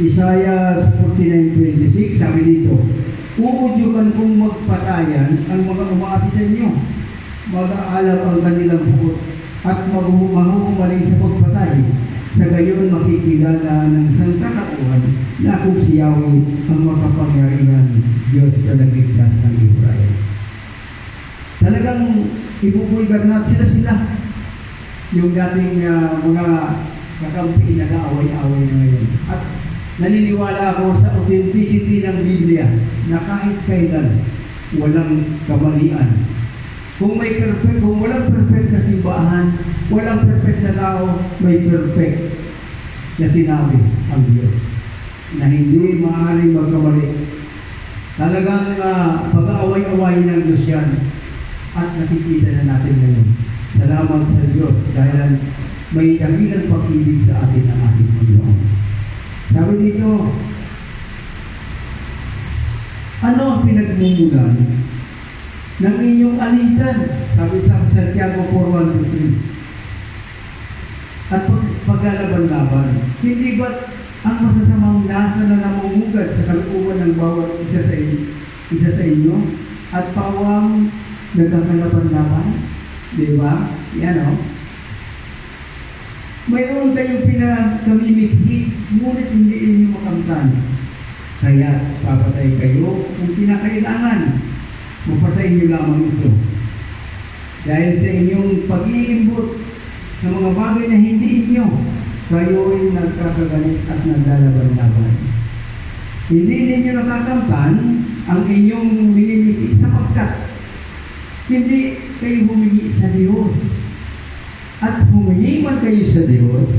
Isaiah 49:26, sabi dito, uudyukan kong magpatayan ang mga umaapi sa inyo. Mag-aalab ang kanilang bukod at mahuhumaling sa pagpatay. Sa gayon makikilala ng sangkatauhan na akong si Yahweh ang makapangyarihan Diyos sa nagligtas ng Israel. Talagang ibubulgar natin sila. Yung dating mga kakampi na away-away na ngayon. At naniniwala ako sa authenticity ng Biblia na kahit kailan walang kamalian. Kung walang perfect na simbahan, walang perfect na tao, may perfect na sinabi ang Diyos na hindi maaaring magkamali. Talagang pag-aaway-awayin ng Diyos yan at nakikita na natin ngayon. Salamat sa Diyos dahil may dakilang pag-ibig sa atin ng ating Panginoon. Sabi dito, ano ang pinagmumulan ng inyong alitan? Sabi sa Santiago 4:1-3. At paglalaban-laban, hindi ba't ang masasamang lasa na namumugad sa kalooban ng bawat isa sa inyo at pawang nagkakalaban-laban? Di ba? Yan o. Mayroon kayong pinagkamimithi, ngunit hindi inyo makamtan. Kaya papatay kayo kung kinakailangan. Mapasayin niyo lamang ito. Dahil sa inyong pag-iimbot sa mga bagay na hindi inyo, kayo ay nagkakagalit at naglalaban-laban. Hindi ninyo nakakamtan ang inyong minimiti sapagkat hindi kayo humingi sa Diyos. At humingi man kayo sa Diyos,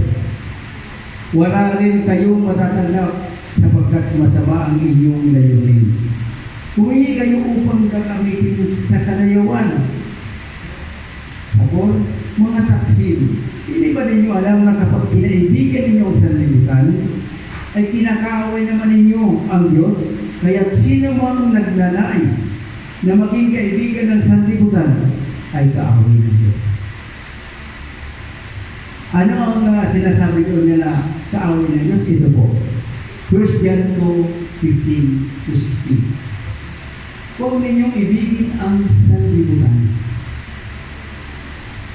wala rin kayong matatanggap sapagkat masama ang inyong layunin. Humingi kayo upang gagamitin sa kalayawan. Ako, mga taksil, hindi ba ninyo alam na kapag kinaibigan ninyo ang sanlibutan, ay kinakaaway naman ninyo ang Diyos? Kaya sino mang nagnanais na maging kaibigan ng sanlibutan ay kaaway ng Diyos. Ano ang sinasabi doon nila kaaway ng Diyos? Ito po, 1 John 2:15-16. Huwag ninyong ibigin ang sanlibutan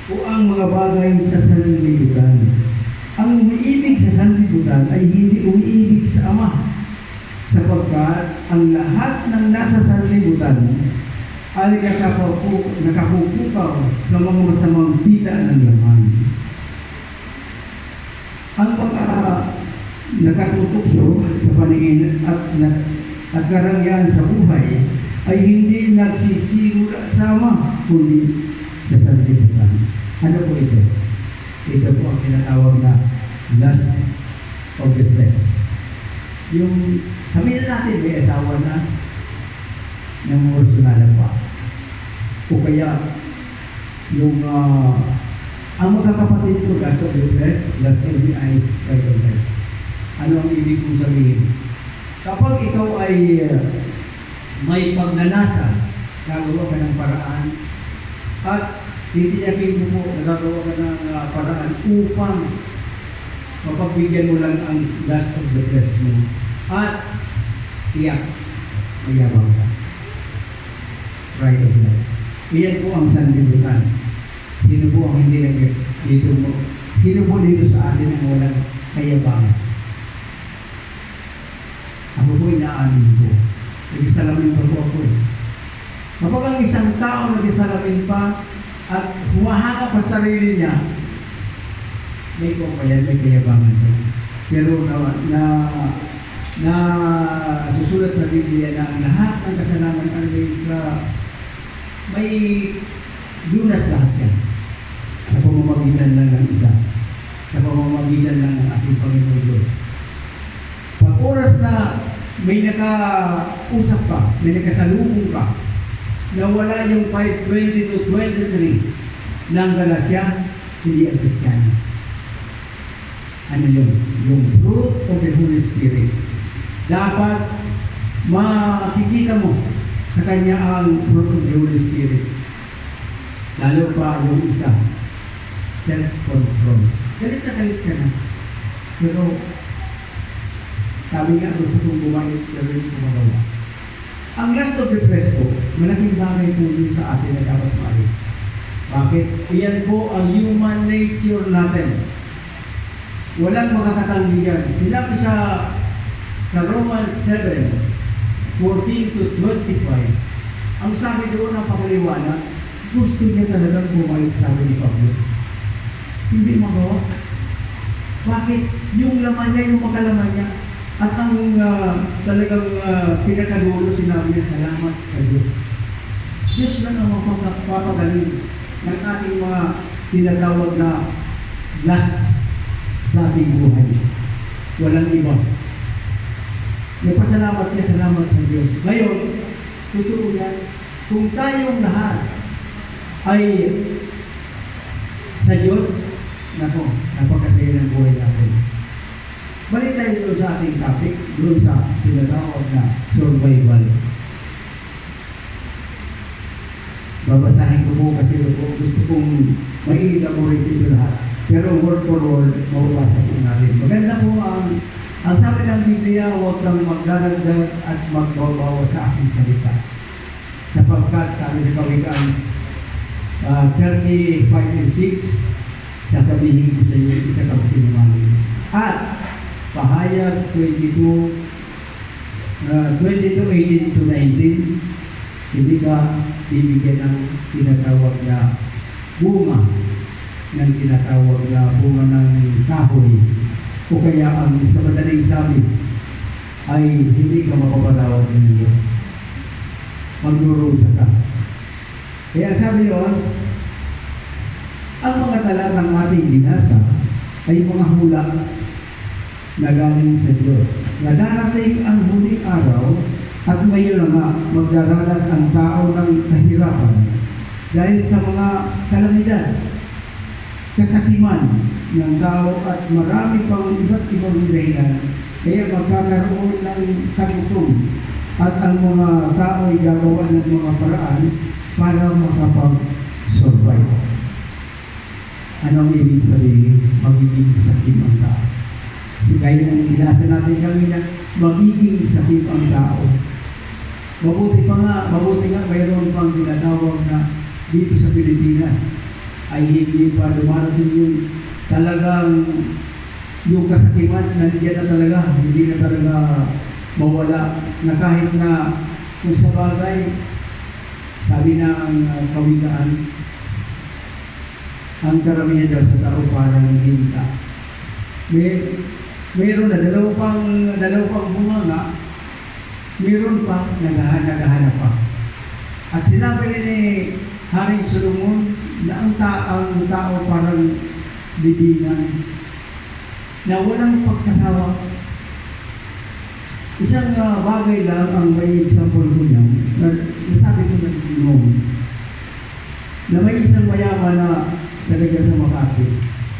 o ang mga bagay sa sanlibutan. Ang umiibig sa sanlibutan ay hindi umiibig sa Ama, sapagkat ang lahat ng nasa sanlibutan ay nakapupukaw sa mga masamang pita ng laman. Ang nakatutukso sa paningin at karangyaan sa buhay ay hindi nagsisimula sa Ama, kundi sa sanlibutan. Ano po ito? Ito po ang tinatawag na lust of the flesh. Yung, sabihin natin, may asawa na ng personalan pa. O kaya, yung, ang magkakapatid ko, lust of the flesh, lust of the eyes, pride of life. Ano ang ibig kong sabihin? Kapag ikaw ay may pagnanasa, gagawa ka ng paraan, at titiyakin mo po, nagagawa ka ng paraan upang mapagbigyan mo lang ang lust of the flesh mo. At tiyak, mayabang ka. Pride of life. Iyan po ang sanlibutan. Sino po ang hindi dito mo? Sino po dito sa atin ang walang kayabangan? Ako po inaamin ko. Nagisalamin pa po ako eh. Kapag ang isang tao nagisalamin pa at humahanga pa sa sarili niya, may kumpayan, may kayabangan pa. Pero na susulat sa Biblia na ang lahat ng kasalanan may lunas lahat yan. Sa pamamagitan lang ng isa. Sa pamamagitan lang ng ating Panginoon Diyos. Pag oras na may nakausap ka, may nakasalubong ka, na wala yung 5:20-23 ng Galasya, hindi ang Kristiyano. Ano yun? Yung fruit of the Holy Spirit. Dapat makikita mo sa kanya ang fruit of the Holy Spirit. Lalo pa yung isa, self-control. Galit ka na. Pero, sabi nga, gusto kong bumalik, pero hindi ko magawa. Ang lust of the flesh po, malaking bagay po yun sa atin na dapat maalis. Bakit? Iyan po ang human nature natin. Walang makakatanggi yan. Sinabi sa Romans 7:14-25, ang sabi doon ng pakaliwanag, gusto niya talagang bumalik, sabi ni Pablo. Hindi magawa. Bakit? Yung laman niya, yung makalaman niya, At ang talagang pinakadulo sinabi niya, salamat sa Diyos. Diyos lang ang mapapagaling ng ating mga tinatawag na last sa ating buhay. Walang iba. Nagpasalamat siya, salamat sa Diyos. Ngayon, totoo yan, kung tayong lahat ay sa Diyos, nako, napakasaya ng buhay natin. Balik tayo doon sa ating topic, doon sa tinatawag na survival. Babasahin ko po kasi gusto kong mai-elaborate ito lahat. Pero word for word, mababasa po natin. Maganda po ang sabi ng Biblia, huwag kang magdaragdag at magbabawa sa aking salita. Sapagkat sabi sa Kawikaan 35:6, sasabihin ko sa iyo isa kang sinungaling. At Pahayag 22:18-19, hindi ka bibigyan ng tinatawag na bunga ng tinatawag na bunga ng kahoy, o kaya ang sa madaling sabi ay hindi ka mapapatawag ng Diyos. Magdurusa ka. Kaya sabi yun, ang mga talatang ating binasa ay mga hula na galing sa Diyos. Na darating ang huling araw at ngayon na nga magdaranas ang tao ng kahirapan dahil sa mga kalamidad, kasakiman ng tao at marami pang iba't ibang dahilan, kaya magkakaroon ng kagutom at ang mga tao ay gagawa ng mga paraan para makapag-survive. Anong ibig sabihin? Magiging sakim ang tao. Kaya nang binasa natin kanina, magiging sakim ang tao. Mabuti nga mayroon pang tinatawag na dito sa Pilipinas ay hindi pa dumarating yung talagang yung kasakiman nandiyan na talaga, hindi na talaga mawala, na kahit na kung sa bagay, sabi na ang kawikaan, ang karamihan daw sa tao parang hinta. Mayroon na dalawa pang bumanga, mayroon pa naghahanap pa. At sinabi ni Haring Solomon na ang tao parang libingan na walang pagsasawa. Isang bagay lang ang may example ko niyan, nasabi ko na noon, na may isang mayaman na talaga sa Makati,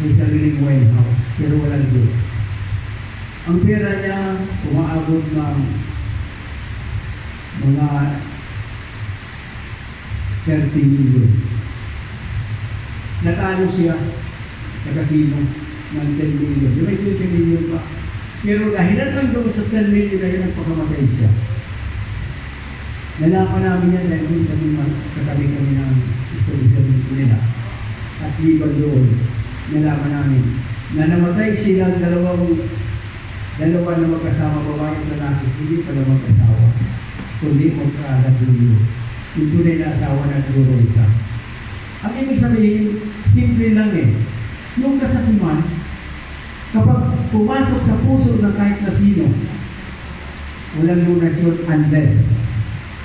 may sariling wine house, pero walang Diyos. Ang pera niya umaabot ng mga 30 million. Natalo siya sa casino ng 10 million. Yung may 20 million pa. Pero dahilan lang doon sa 10 million na yun, nagpakamatay siya. Nalaman namin yan dahil hindi kami katabi kami ng historisyon nila. At liban doon, nalaman namin na namatay silang dalawa na magkasama, babae at lalaki, hindi pala magkasawa, kundi magkakatuloy. Yung tunay na asawa na siguro isa. Ang ibig sabihin, simple lang yung kasakiman, kapag pumasok sa puso ng kahit na sino, walang lunasyon unless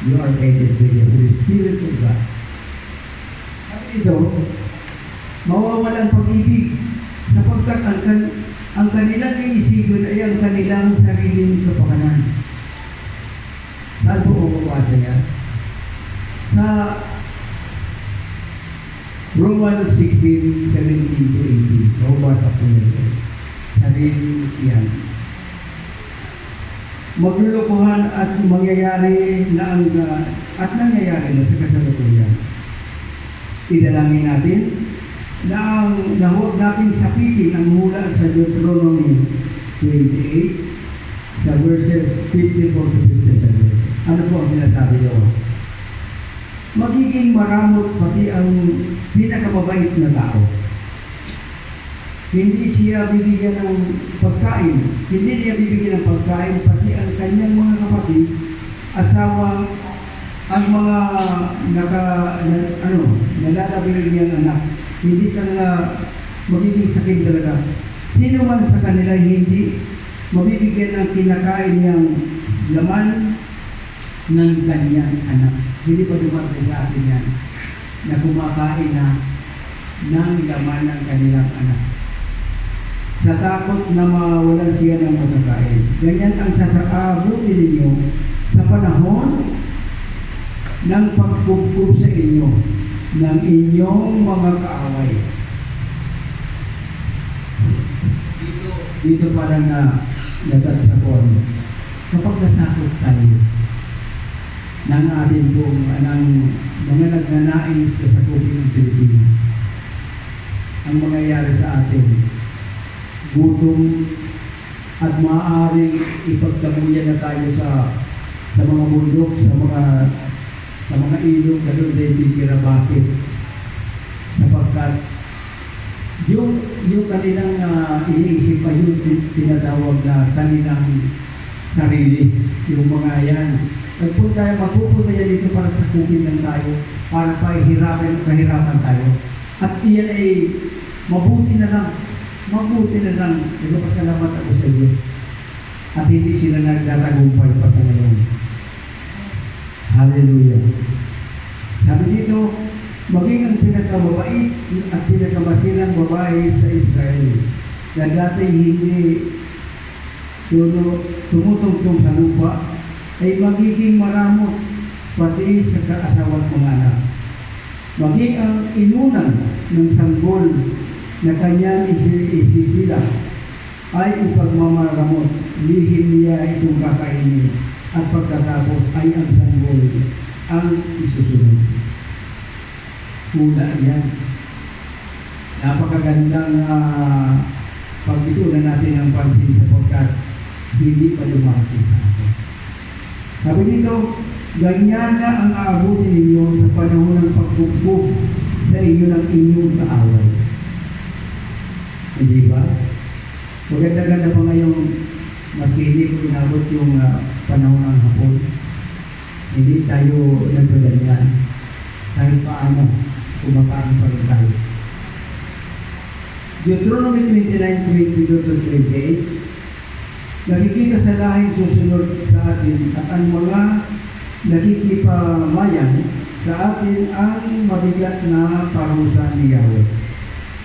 you are aided by the Holy Spirit of God. At ito, mawawalan pag-ibig sapagkat ang kanilang iisipin ay ang kanilang sariling kapakanan. Saan po mababasa yan? Sa Romans 16:17-18, mababasa po yan. Sabihin yan, maglulukuhan at mangyayari na at nangyayari na sa kasalukuyan. Idalangin natin na huwag natin sapitin ang mula sa Deuteronomy 28 sa verses 54-57. Ano po ang sinasabi doon? Magiging maramot pati ang pinakamabait na tao. Hindi siya bibigyan ng pagkain. Hindi niya bibigyan ng pagkain pati ang kanyang mga kapatid, asawa, ang mga nalalabing niyang anak. Hindi talaga magiging sakit talaga. Sino man sa kanila hindi mabibigyan ng kinakain niyang laman ng kanyang anak. Hindi pa dumating sa atin yan na kumakain na ng laman ng kanilang anak. Sa takot na mawalan siya ng matakain. Ganyan ang sasaabutin ninyo sa panahon ng pagkubkub sa inyo ng inyong mga kaaway. Dito parang natat sa kon. Kapag nasakot tayo ng ating pong ng mga nagnanais na sakupin ng Pilipinas, ang mangyayari sa atin, gutom at maaaring ipagdamuyan na tayo sa mga bundok, sa mga ilog na doon tayo titira. Bakit? Sapagkat yung kanilang iniisip pa yung tinatawag na kanilang sarili, yung mga yan. Magpupunta yan dito para sakupin lang tayo, para kahirapan tayo. At iyan ay mabuti na lang. Nagpapasalamat ako sa iyo. At hindi sila nagtatagumpay pa sa ngayon. Hallelujah. Sabi dito, maging ang pinakababait at pinakamasilang babae sa Israel na dati hindi tumutungtong sa lupa ay magiging maramot pati sa kaasawa at mga anak. Maging ang inunan ng sanggol na kanyang isisila ay ipagmamaramot, lihim niya itong kakainin at pagkatapos ay ang sanggol ang isusunod. Hula yan. Napakagandang pagtitunan natin ang pansin sapagkat hindi pa lumaking sa atin. Sabi nito, ganyan na ang aabutin ninyo sa panahon ng pagbugbog sa inyo ng inyong kaaway. Hindi ba? Maganda-ganda pa ngayong maski hindi ko inabot yung panahon ng hapon. Hindi tayo nagpaganyan. Kahit paano, kumakain pa rin tayo. Deuteronomy 29:22-28, nakikita sa lahing susunod sa atin at ang mga nakikipamayan sa atin ang mabigat na parusa ni Yahweh.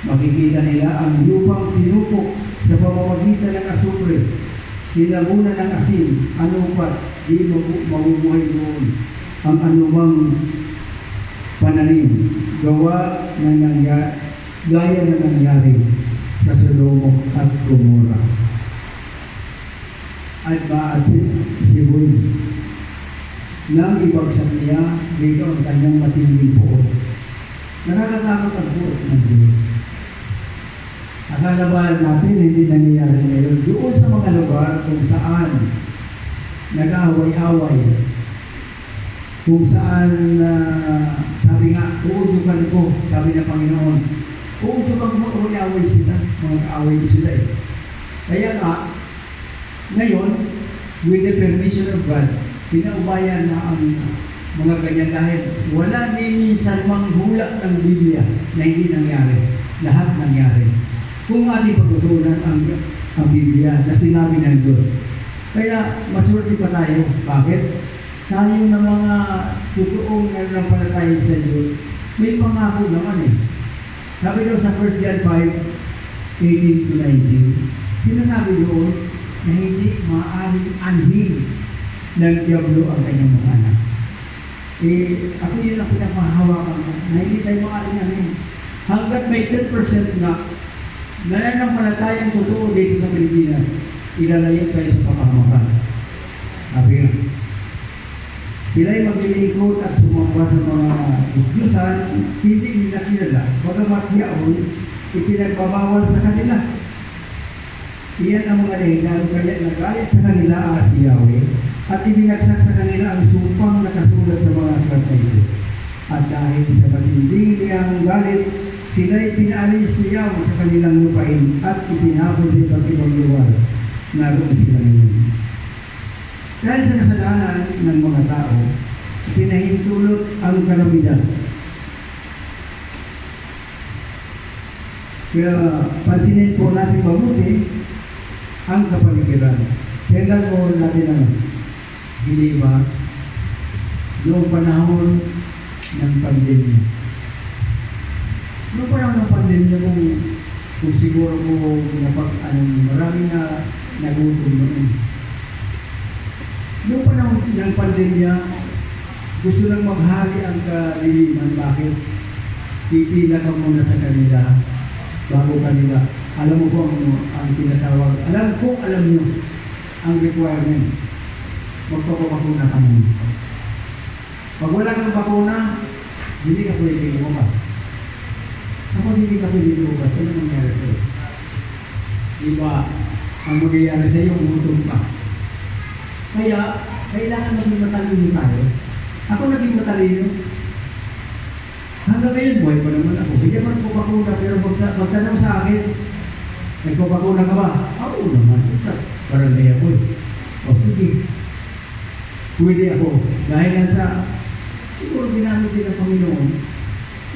Makikita nila ang lupang pinupok sa pamamagitan ng asupre, tinabunan ng asin, ano pa, di mabubuhay noon ang anumang pananim, gawa ng gaya na nangyari sa Sodoma at Gomora. At Sibon nang ibagsak niya dito ang kanyang matinding puot. Nakakatakot ang puot ng Diyos. Akala ba natin hindi nangyayari ngayon? Doon sa mga lugar kung saan nag-away-away, kung saan sabi nga, uudukan ko, sabi ng Panginoon, uudukan ko, away sila, mga kaaway ko sila eh. Kaya nga, ngayon, with the permission of God, pinaubayan na ang mga ganyan dahil wala din minsan manghula ng Biblia na hindi nangyari. Lahat nangyari. Kung ating pagtutunan ang Biblia na sinabi ng Diyos. Kaya maswerte pa tayo. Bakit? Tayo na mga totoong nanampalataya sa Diyos, may pangako naman eh. Sabi daw sa 1 John 5:18-19, sinasabi doon na hindi maaaring anhin ng Diablo ang kanyang mga anak. Ako yun ang pinamahawakan ko, na hindi tayo maaaring anhin. Hanggat may 10% na nananampalatayang totoo dito sa Pilipinas, ilalayan tayo sa pamamakan. Sabi nga, sila'y maglilingkod at sumamba sa mga Diyusan, hindi nila kilala. Bagamat yaon, ipinagbabawal sa kanila. Iyan ang mga dahilan kaya nagalit sa kanila si Yahweh at ibinagsak sa kanila ang supang nakasulat sa mga aklat na ito. At dahil sa matinding niyang galit, sila'y pinaalis ni Yahweh sa kanilang lupain at itinapon sa iba't ibang lugar. Naroon sila ngayon. Dahil sa kasalanan ng mga tao, pinahintulot ang kalamidad. Kaya pansinin po natin mabuti ang kapaligiran. Kailan mo natin ano? Hindi ba? Noong panahon ng pandemya. Noong panahon ng pandemya, kung siguro ko marami na nagutom noon. Noong panahon ng pandemya, gusto lang maghari ang kaliliman. Bakit? Pipila ka muna sa kanila bago kanila. Alam mo po ang tinatawag. Alam nyo ang requirement. Magpapabakuna ka muna. Pag wala kang bakuna, hindi ka pwede lumabas. Kapag hindi ka pwede lumabas, ano nangyari sa'yo? Diba, ang magyayari sa'yo, gutom ka. Kaya, kailangan maging matalino tayo. Ako naging matalino. Hanggang ngayon, buhay pa naman ako. Hindi naman ko bakuna, pero magtanong sa akin, nagpapakuna ka ba? Oo naman. Parang na ako eh. O sige. Pwede ako. Dahil lang sa, siguro ginamit din ng Panginoon,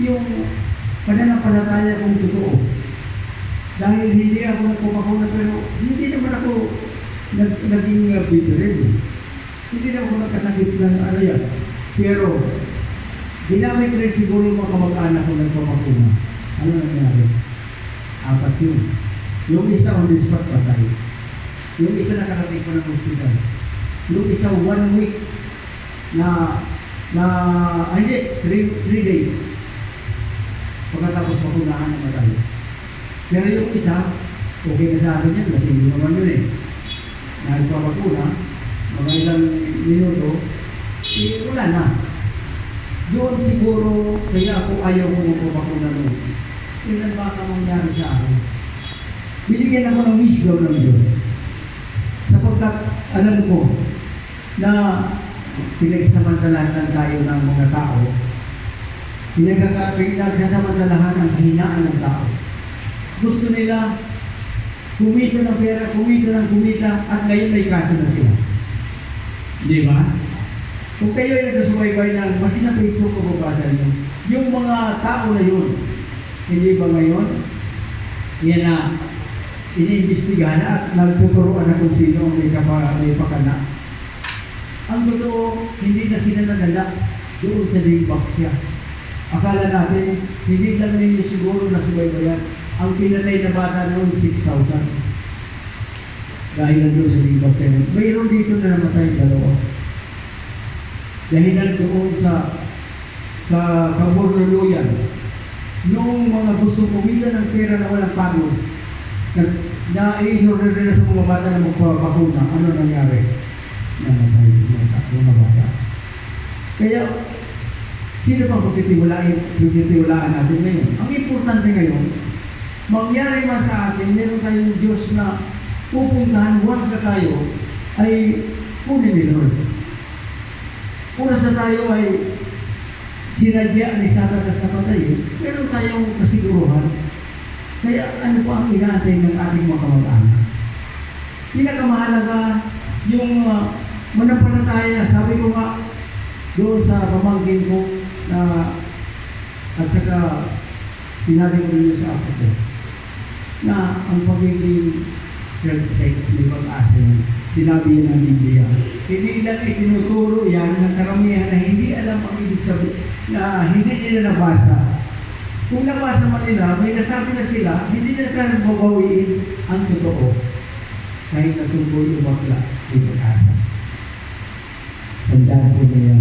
yung pananampalataya kong totoo. Dahil hindi ako nagpapakuna, pero hindi naman ako naging bitter. Hindi naman ako nagkasakit ng ano yan. Pero, ginamit rin siguro yung mga kamag-anak ko nagpapakuna. Ano nangyari? 4 yun. Yung isa on the spot patay. Yung isa nakarating ko ng hospital. Yung isa 1 week hindi, 3 days. Pagkatapos makunahan na matay. Pero yung isa, okay na sa akin yan, lasing naman yun eh. Nagpapakuna, mga ilang minuto, wala na. Doon siguro, kaya ako ayaw ko magpapakuna nun. Kailan ba ka mangyari sa akin? Binigyan ako ng wisdom ng Diyos. Sapagkat alam ko na pinagsasamantalahan tayo ng mga tao, pinagsasamantalahan ang kahinaan ng tao. Gusto nila kumita ng pera, kumita, at ngayon may kaso na sila. Di ba? Kung kayo ay nagsubaybay ng, kasi sa Facebook ko babasa nyo, yung mga tao na yun, hindi ba ngayon, yan na, iniimbestigahan at nagtuturoan na kung sino ang may pakana. Ang totoo, hindi na sila nadala doon sa dayback siya. Akala natin, hindi lang ninyo siguro na subaybayan. Ang pinatay na bata noon, 6,000. Dahil nandun sa dayback siya. Mayroon dito na namatay 2. Dahil nandoon sa kaburluluyan. Noong mga gusto kumita ng pera na walang pagod, na-i-ignore rin sa mga bata na magpapakuna. Ano nangyari? Namatay mga bata. Kaya, sino bang pagtitiwalaan natin ngayon? Ang importante ngayon, mangyari man sa atin, meron tayong Diyos na pupuntahan, once na tayo, ay kunin ni Lord. Una sa tayo ay sinadya ni Satanas na patay, meron tayong kasiguruhan. Kaya ano po ang inaantay ng ating mga kamag-anak? Pinakamahalaga yung manampalataya. Sabi ko nga doon sa pamangkin ko na at saka sinabi ko rin sa ako ko na ang pagiging self-sex may pag-asa yan. Sinabi yan ng Biblia. Hindi lang itinuturo yan ng karamihan na hindi alam ang ibig sabihin, na hindi nila nabasa. Kung nabasa man nila, may nasabi na sila, hindi na kaya mabawiin ang totoo. Kahit natuloy o bakla, may pag-asa. Tandaan po na yan.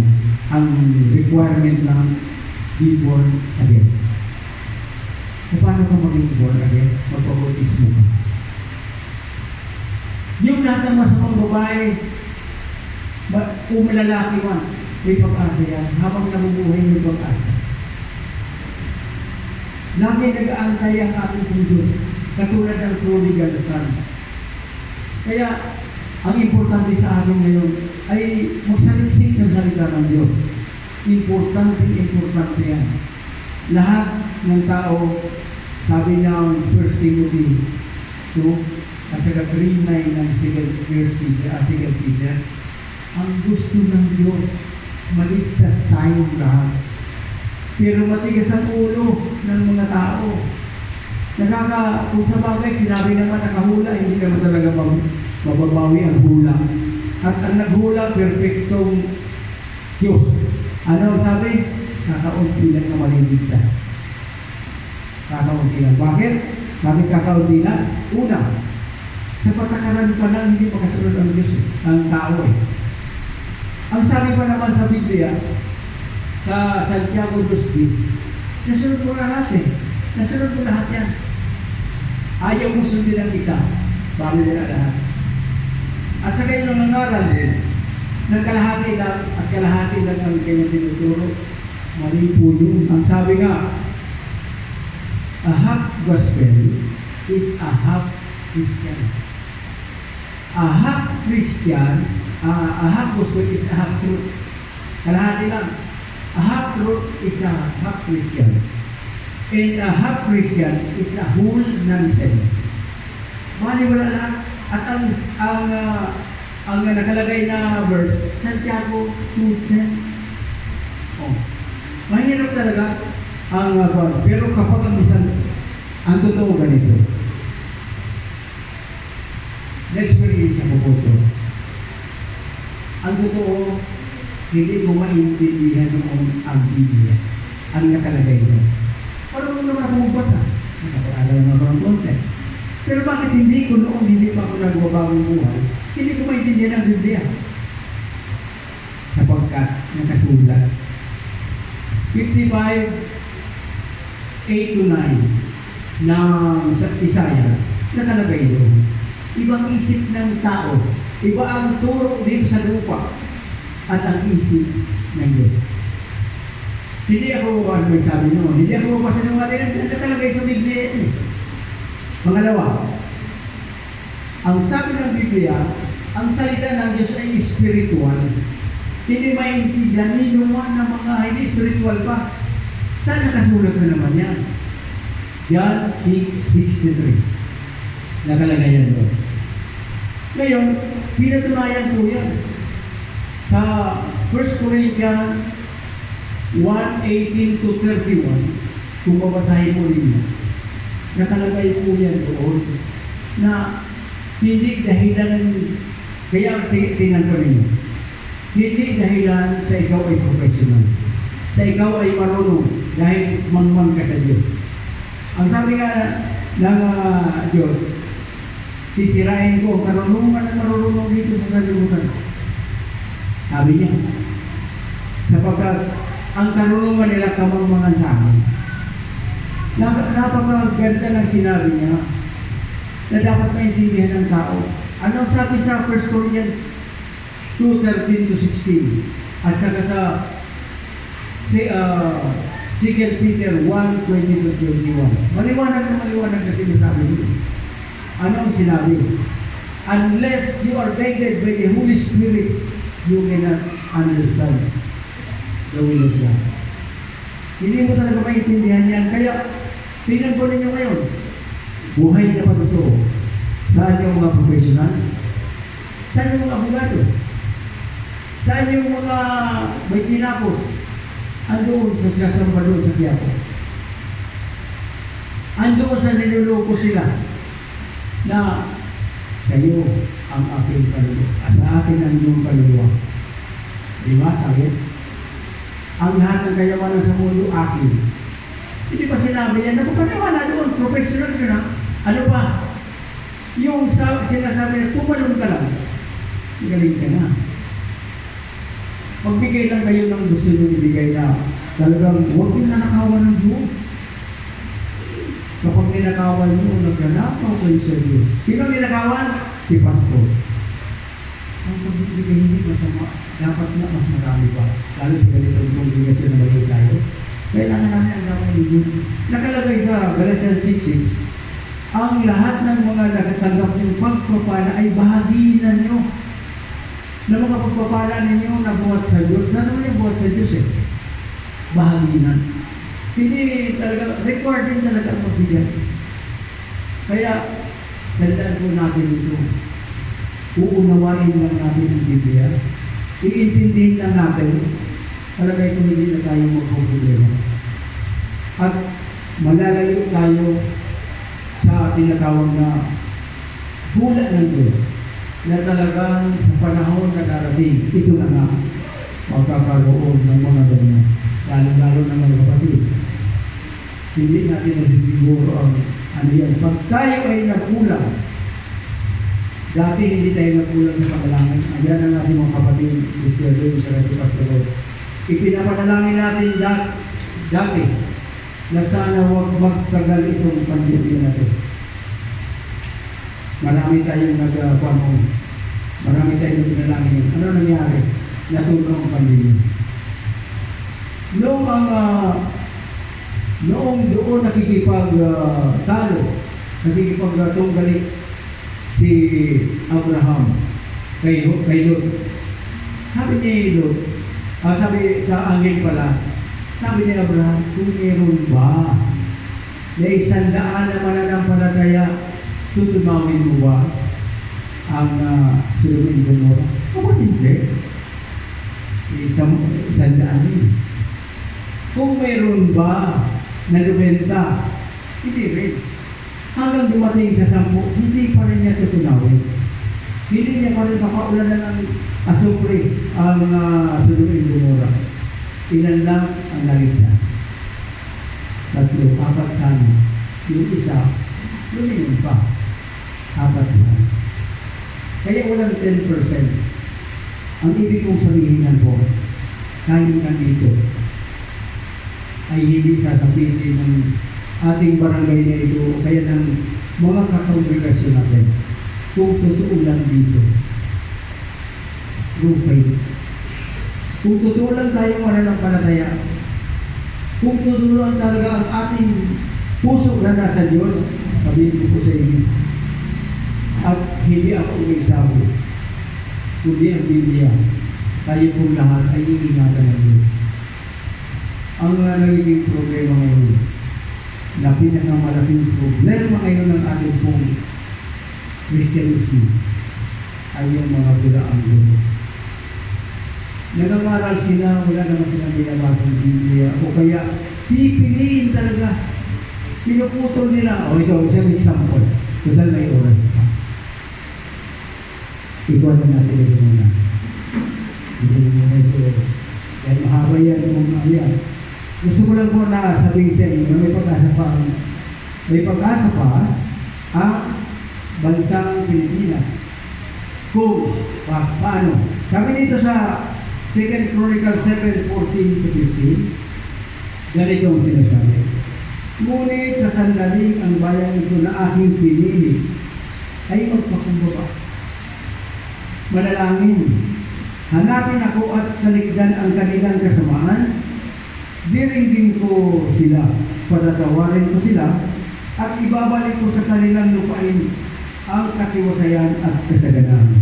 Ang requirement ng be born again. So, paano ka maging born again? Magpabautismo ka. Yung lahat ng masamang babae, kung may lalaki man, may pag-asa yan. Habang nabubuhay, may pag-asa. Lagi nag-aantay ang ating Diyos, katulad ng prodigal son. Kaya, ang importante sa atin ngayon ay magsaliksik ng salita ng Diyos. Importante yan. Lahat ng tao, sabi niya ang 1 Timothy 2, at saka 3:9 ng 2 Peter, ang gusto ng Diyos, maligtas tayong lahat. Pero matigas ang ulo ng mga tao. kung sa bagay, sinabi naman nakahula, hindi naman talaga mababawi ang hula. At ang naghula, perfectong Diyos. Ano ang sabi? Kakaunti lang na maliligtas. Kakaunti lang. Bakit? Bakit kakaunti lang? Una, sa patakaran pa lang, hindi makasunod ang Diyos, ang tao eh. Ang sabi pa naman sa Biblia, sa Santiago 2:10, nasunod mo na lahat eh. Nasunod mo lahat yan. Ayaw mo sundin ang isa, bago nila lahat. At sa kayo nang nangaral din, ng kalahati lang at kalahati lang ang kanyang tinuturo, mali po yun. Ang sabi nga, a half gospel is a half Christian. A half Christian, a half gospel is a half truth. Kalahati lang. A half truth is a half Christian. And a half Christian is a whole nonsense. Mali wala lang. At ang nakalagay na verse, Santiago 2:10. Oh. Mahirap talaga ang pero kapag ang totoo ganito. Na-experience ako po ito. Ang totoo, hindi mo maintindihan ang Biblia. Ang nakalagay doon. Parang mo naman ako magbasa. Nakapag-alam naman ako ng content. Pero bakit hindi ko noong hindi pa ako nagbabagong buhay, hindi ko maintindihan ang Biblia? Sapagkat nakasulat. 55:8-9 ng Isaiah, nakalagay doon. Ibang isip ng tao, iba ang turo dito sa lupa, at ang isip ng Diyos. Hindi ako, ano may sabi nyo, hindi ako masinungaling, nakalagay sa Biblia eh. Pangalawa, ang sabi ng Biblia, ang salita ng Diyos ay spiritual. Hindi maintindihan ninyo man ng mga hindi spiritual pa. Saan nakasulat na naman yan? John 6:63. Nakalagay yan doon. Ngayon, pinatunayan po yan. Sa 1 Corinthians 1:18-31, kung babasahin po ninyo, nakalagay po yan doon na hindi dahilan, kaya tingnan ko ninyo, hindi dahilan sa ikaw ay professional, sa ikaw ay marunong dahil mangmang ka sa Diyos. Ang sabi nga ng Diyos, sisirain ko ang karunungan at marunong dito sa sanlibutan. Sabi niya, sapagkat ang karunungan nila kamangmangan sa amin. Napakaganda ng sinabi niya na dapat maintindihan ng tao. Ano sabi sa 1 Corinthians 2:13-16 at saka sa 2 Peter 1:20-21. Maliwanag na sinasabi niyo. Ano ang sinabi? Unless you are guided by the Holy Spirit, you cannot understand the will of God. Hindi mo talaga maintindihan yan. Kaya, tingnan po ninyo ngayon, buhay na patotoo. Saan yung mga professional? Saan yung mga abogado? Saan yung mga may tinapos? Andoon sa Salvador, sa Quiapo. Andoon sa niloloko sila na sa iyo ang aking kaluluwa. Sa akin ang iyong kaluluwa. Di ba? Sabi? Ang lahat ng kayamanan sa mundo, akin. Hindi pa sinabi yan? Napapaniwala doon. Professional siya na. Ano pa? Yung sinasabi na tumalon ka lang. Galing ka na. Magbigay lang kayo ng gusto nyo ibigay na talagang huwag yung nanakawan ng Diyos. Kapag ninakawan nyo, nagnanakaw kayo sa Diyos. Sino ninakawan? Si Pastor. Ang pagbibigay hindi masama. Dapat na mas marami pa. Lalo sa ganitong kongregasyon na bagay tayo. Kailangan namin ang gawin ng Diyos. Nakalagay sa Galatians 6:6, ang lahat ng mga nakatanggap ng pagpapala ay bahaginan nyo. Na mga pagpapala ninyo na buhat sa Diyos. Na naman yung buhat sa Diyos eh. Bahaginan. Hindi talaga, required din talaga ang magbigay. Kaya, tandaan po natin ito. Uunawain lang natin ang Biblia. Iintindihin lang natin. Talagay kung hindi na tayo magpuproblema. At malalayo tayo sa tinatawag na hula ng Diyos na talagang sa panahon na darating, ito na nga magkakaroon ng mga ganyan. Lalo-lalo na mga kapatid. Hindi natin nasisiguro ang ano yan. Pag tayo ay nagkulang, dati hindi tayo nagkulang sa panalangin. Ayan ang ating mga kapatid, Sister Ray, Sarati Pastor. Ipinapanalangin natin dati na sana huwag magtagal itong pandemya natin. Marami tayong nagpanong. Marami tayong pinalangin. Ano nangyari? Natulong ang pandemya. Noong doon nakikipag-talo, nakikipag-tunggali si Abraham kay Lot. Sabi ni Lot, sabi sa angel pala, sabi ni Abraham, kung meron ba na 100 na mananampalataya, tutunawin mo ba ang Sodom and Gomorrah? O hindi? 100 yun. Kung meron ba na 90, hindi rin. Hanggang dumating sa 10, hindi pa rin niya tutunawin. Hindi niya pa rin papaulanan ng asupre ang Sodom and Gomorrah. Ilan lang ang naligtas. 3, 4 sana. Yung isa, lumingon pa. 4 sana. Kaya walang 10%. Ang ibig kong sabihin yan po, tayong nandito, ay hindi sasabihin ng ating barangay na ito o kaya ng mga kakongregasyon natin. Kung totoo lang dito, true faith. Kung totoo lang tayong mananampalataya, kung totoo lang talaga ang ating puso na nasa Diyos, sabihin ko po sa inyo, at hindi ako umisabi, kundi ang Biblia, tayo pong lahat ay iingatan ng Diyos. Ang nagiging problema ngayon, na pinakamalaking problema ngayon ng ating pong Christianism ay yung mga bulaang gulo. Nag-aaral sila, wala naman silang binabasang Biblia, o kaya pipiliin talaga. Pinuputol nila. O ito, isang example. Total may oras pa. Ikaw na natin ito muna. Hindi muna ito. Dahil mahaba yan kung yan. Gusto ko lang po na sabihin sa inyo, may pag-asa pa ang bansang Pilipinas. Kung paano. Sabi dito sa 2 Chronicles 7:14-15, ganito ang sinasabi. Ngunit sa sandaling ang bayan ito na aking pinili ay magpakumbaba. Manalangin. Hanapin ako at talikdan ang kanilang kasamaan. Diringgin ko sila, patatawarin ko sila, at ibabalik ko sa kanilang lupain ang katiwasayan at kasaganahan.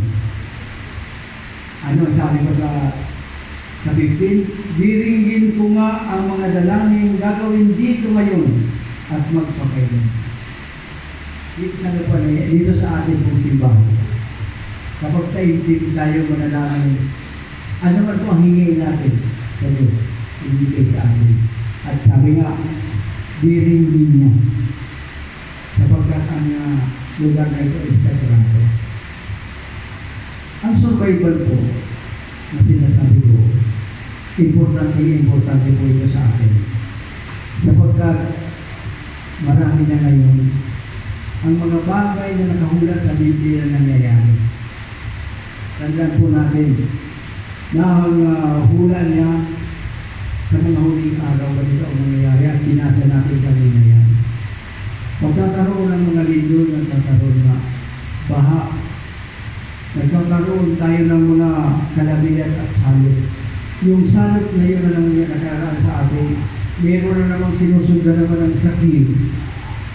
Ano sabi ko sa 15? Diringgin ko nga ang mga dalangin gagawin dito ngayon at magpakailan. Dito sa ating pong simbahan. Kapag tayo manalangin, ano man po ang hingin natin sa Diyos? Ibigay sa atin. At sabi nga, diringgin niya. Sapagkat ang lugar na ito ay sagrado. Ang survival po na sinasabi ko, importante po ito sa atin. Sapagkat marami na ngayon ang mga bagay na nakahulat sa Biblia na nangyayari. Tandaan po natin na ang hula niya sa mga huling araw ganito ang nangyayari at binasa natin kanina yan. Magkakaroon ng mga lindol, nagkakaroon na baha, nagkakaroon tayo ng mga kalamitan at salot. Yung salot na yun na nakaraan sa atin, meron na namang sinusundan naman ng sakit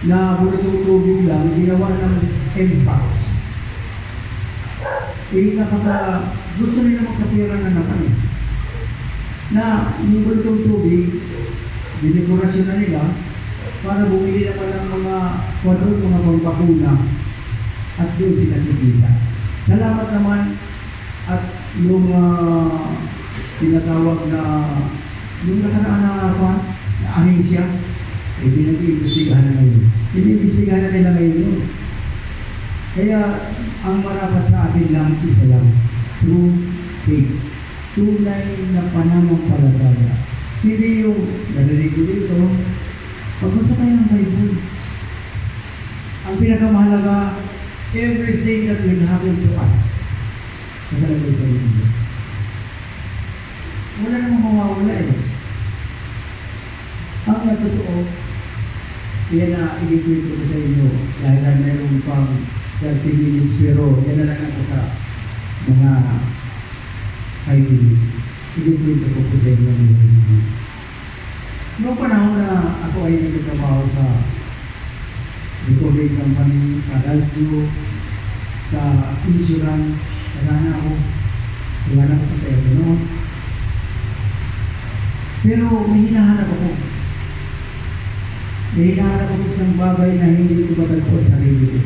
na bulutong tubig lang, ginawa ng impacts. Gusto nila magkapira na naman na yung bulutong tubig, dinekorasyon na nila para bumili naman ng mga kwadron, mga pagbakuna at doon sila kikita. Salamat naman at yung tinatawag na yung nakaraan na ahensya, Pinag-iimbestigahan na ngayon. Iniimbestigahan na nila ngayon yun. Kaya, ang marapat sa atin lang, isa lang. True faith. Tunay na pananampalataya. Hindi yung narinig ko dito. Pagbasa tayo ng Bible. Ang pinakamahalaga, everything that will happen to us. Nakalagay sa Biblia. Wala namang mawawala eh. Ang natotoo, yan na ibikwento ko sa inyo dahil na meron pang 30 minutes pero yan na lang ako sa mga 5 minutes. Ibikwento ko sa inyo ang mga. Noong panahon na ako ay nagtatrabaho sa recovery company, sa radio, sa insurance, wala ako sa telepono. Pero may hinahanap ako. May hinahanap ako isang bagay na hindi ko matagpo sa sarili ko.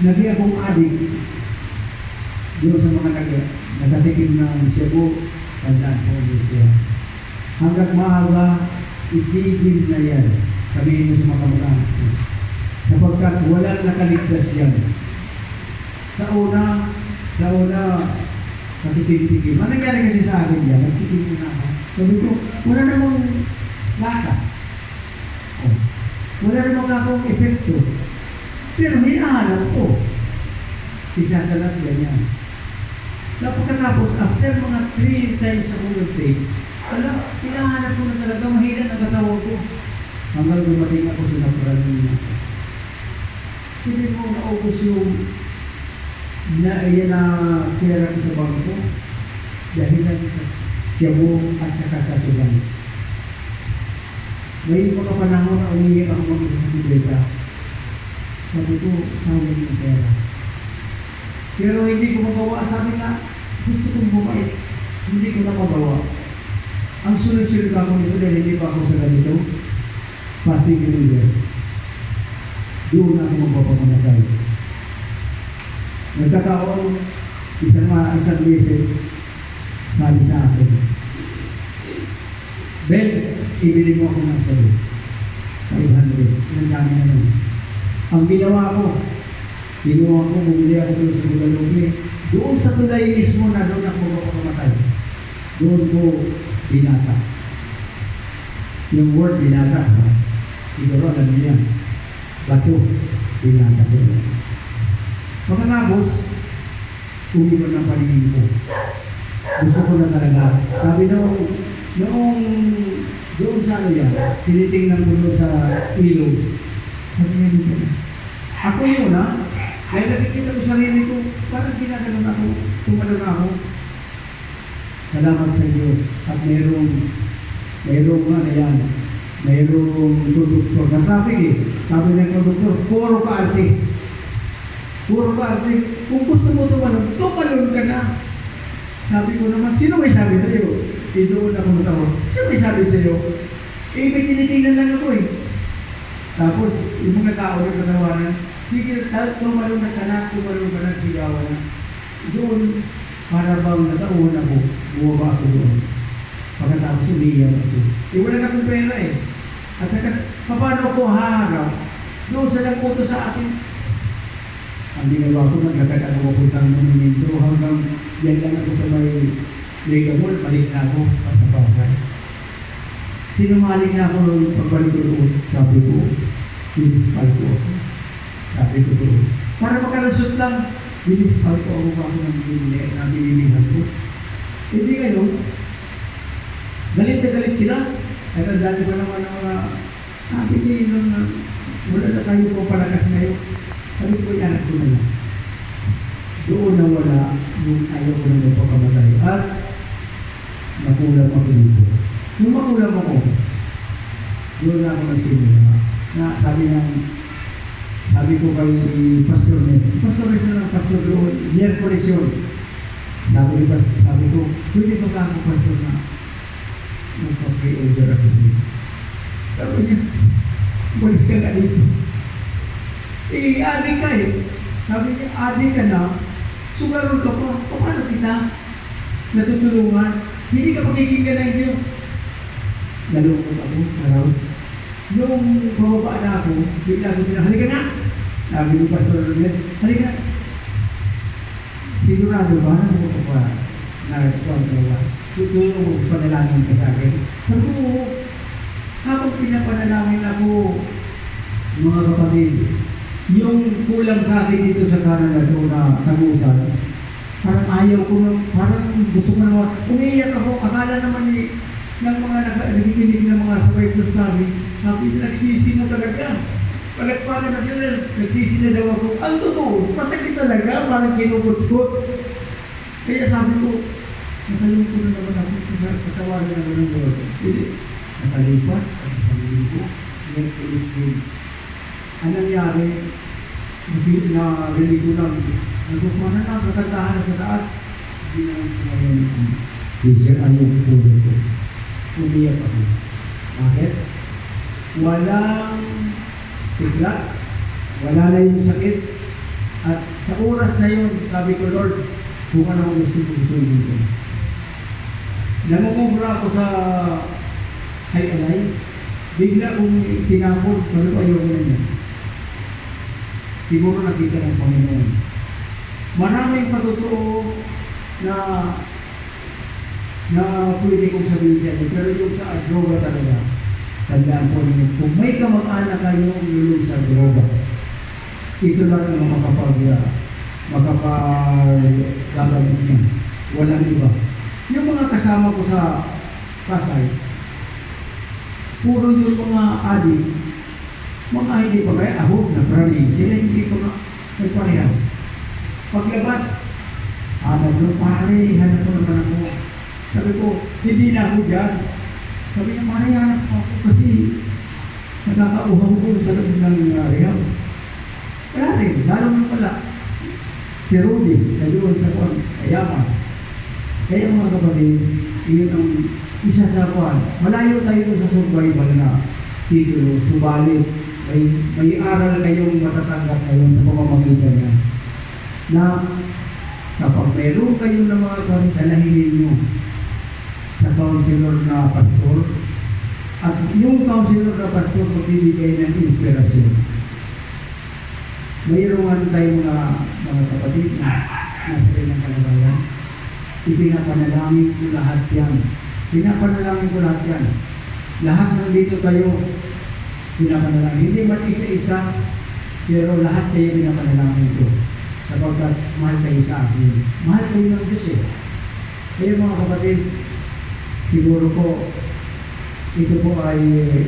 Naging akong adik doon sa mga nagatikim ng Cebu, tandaan ko dito. Hanggang maaga, itigil na yan. Sabihin mo sa mga kamag-anak ko. Sapagkat walang nakaligtas yan. Sa una, nakitigil. Ano nangyari kasi sa akin yan? Nagtitigil na ako. Sabi ko, wala namang laka. Wala namang akong epekto. Pero hinahanap ko. Si Satanas ganyan. Pagkatapos, after mga 3 times sa Google Pay, hinahanap ko na talaga, mahina ang katawan ko. Hanggang dumating ako sa natural niya. Sabi mo, naubos yung yan na pera ko sa bangko dahil lang sa Cebu at saka sa Sudan. May mga panahon na umiyak ako mag-isa sa Biblia. Sabi ko, saan yung pera? Pero hindi ko magawa. Sabi nga, gusto kong bumait. Hindi ko na magawa. Ang solusyon ka ko nito dahil hindi pa ako sa ganito. Fasting leader. Doon ako magpapamatay. Nagkakaon, isang beses, sabi sa akin, Ben, ibili mo ako ng sa'yo. 500. Ang dami na nun. Ang ginawa ko, bumili ako doon sa Guadalupe. Doon sa tulay mismo na doon ako magpapamatay. Doon ko binata. Yung word binata, siguro alam niyo yan. Bato, binata ko. Pagkatapos, umiwan ng paningin ko. Gusto ko na talaga. Sabi noong doon sa ano yan, tinitingnan ko doon sa ilog. Sabi niya dito na. Ako yun ha. Kaya nakikita ko sarili ko, parang ginaganon ako, tumalon ako. Salamat sa Diyos. At mayroong ano yan, mayroong konduktor. Nasabi sabi ng konduktor, puro ka arte. Puro ka arte. Kung gusto mo tumalon ka na. Sabi ko naman, sino may sabi sa iyo? Doon ako natawa. Sino may sabi sa iyo? May tinitingnan lang ako eh. Tapos, yung mga tao na katawanan, sige, tumalon ka na, sigawan na. Doon, para bang natauhan ako, bumaba ako doon. Pagkatapos, umiyak ako. Wala na akong pera eh. At saka, paano ako haharap? Doon sa nagputo sa akin. Ang ginawa ko, naglakad ako papuntang monumento hanggang yan lang ako sa may Mega Mall, balik na ako at napakay. Sinungaling na ako noong pagbalik ko doon. Sabi ko, dinispal ko ako. Sabi ko doon. Para makalusot lang, dinispal ko ako ako ng binilihan ko. Hindi ngayon, galit na galit sila. At ang dati pa naman ang mga sabi niyo na wala na tayo po palakas ngayon. Sabi ko, anak ko na lang. Doon na wala yung ayaw ko na magpakamatay. At nakulam ako dito. Nung makulam ako, doon na ako nagsimula. Na sabi ko kay Pastor Nes na ng Pastor doon, Miyerkules yun. Sabi ko, pwede ba ka ako, Pastor, na magpa-pre-order ako dito? Sabi niya, walis ka na dito. Adik ka eh. Sabi niya, adik ka na, sugaron ka pa, paano kita natutulungan? Hindi ka pakikinggan ng Diyos. Nalungkot ako, araw. Nung bababa na ako, bigla ko sila, halika na! Sabi ni Pastor Rodel, halika na! Sigurado ba na mo pa nagkuhan ka ba? Tutulong mo panalangin ka sa akin. Sabi ko, habang pinapanalangin ako, mga kapatid, yung kulang sa akin dito sa Canada doon na tagusan, parang ayaw ko, parang gusto ko naman, umiiyak ako, akala naman ng mga nakikinig ng mga sabay ko sabi, nagsisi na talaga. Palagpanan na sila, nagsisi na daw ako. Ang totoo, masakit talaga, parang kinukot-kot. Kaya sabi ko, nakalungkot na naman ako, katawagan naman ng Lord. Hindi, nakalipat, at sabi ko, nag-ilis din. Ang nangyari, narinig ko lang, nagkukuhanan lang, nakantahan na sa taas. Hindi naman kumayan ako. Teacher, ayaw ko tulog ko. Umiyak ako. Bakit? Walang tigla, wala na yung sakit. At sa oras na yun, sabi ko, Lord, kung ano gusto ko dito. Namumubra ako sa hay-alay. Bigla kong tinapon, sabi ko, ayaw ko na yan. Siguro nakita ng Panginoon. Maraming patutuo na pwede kong sabihin siya. Pero yung sa droga talaga, tandaan po ninyo, kung may kamag-anak kayong lulong sa droga, ito lang ang makapag-gagamit niya. Walang iba. Yung mga kasama ko sa Pasay, puro yung mga adik, mga hindi pa kaya ahog na praning, sila hindi pa nagparehaw. Paglabas, pare, hanap ko naman ako. Sabi ko, hindi na ako dyan. Sabi niya, pare, hanap ko ako kasi nakakauhaw ko sa loob ng rehaw. Kaya rin, lalong na pala. Si Rudy, na doon sa kuwan, ayaman. Kaya mga kapatid, iyon ang isa sa kuwan. Malayo tayo sa survival na titulo, subalit, may aral kayong matatanggap ngayon sa pamamagitan niya. Na kapag meron kayo ng mga kuwan, dalahinin nyo sa counselor na pastor, at yung counselor na pastor magbibigay ng inspirasyon. Mayroon tayong mga kapatid na nasa kanyang kalagayan. Ipinapanalangin ko lahat yan. Pinapanalangin ko lahat yan. Lahat ng dito kayo, pinapanalangin. Hindi man isa-isa, pero lahat kayo pinapanalangin ko. Sapagkat mahal kayo sa akin. Mahal kayo ng Diyos eh. Kaya mga kapatid, siguro po, ito po ay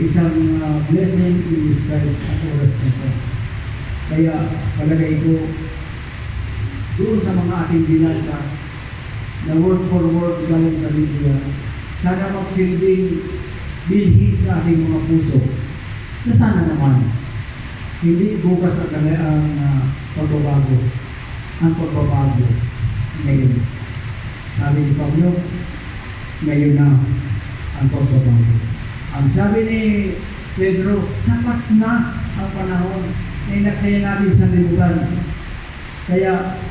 isang blessing in disguise at oras na ito. Kaya palagay ko, doon sa mga ating binasa, na word for word galing sa Biblia, sana magsilbing bilhin sa ating mga puso. Na sana naman, hindi bukas ang pagbabago. Ang pagbabago ngayon. Sabi ni Pablo, ngayon na ang pagbabago. Ang sabi ni Pedro, sapat na ang panahon na inaksaya natin sa libutan. Kaya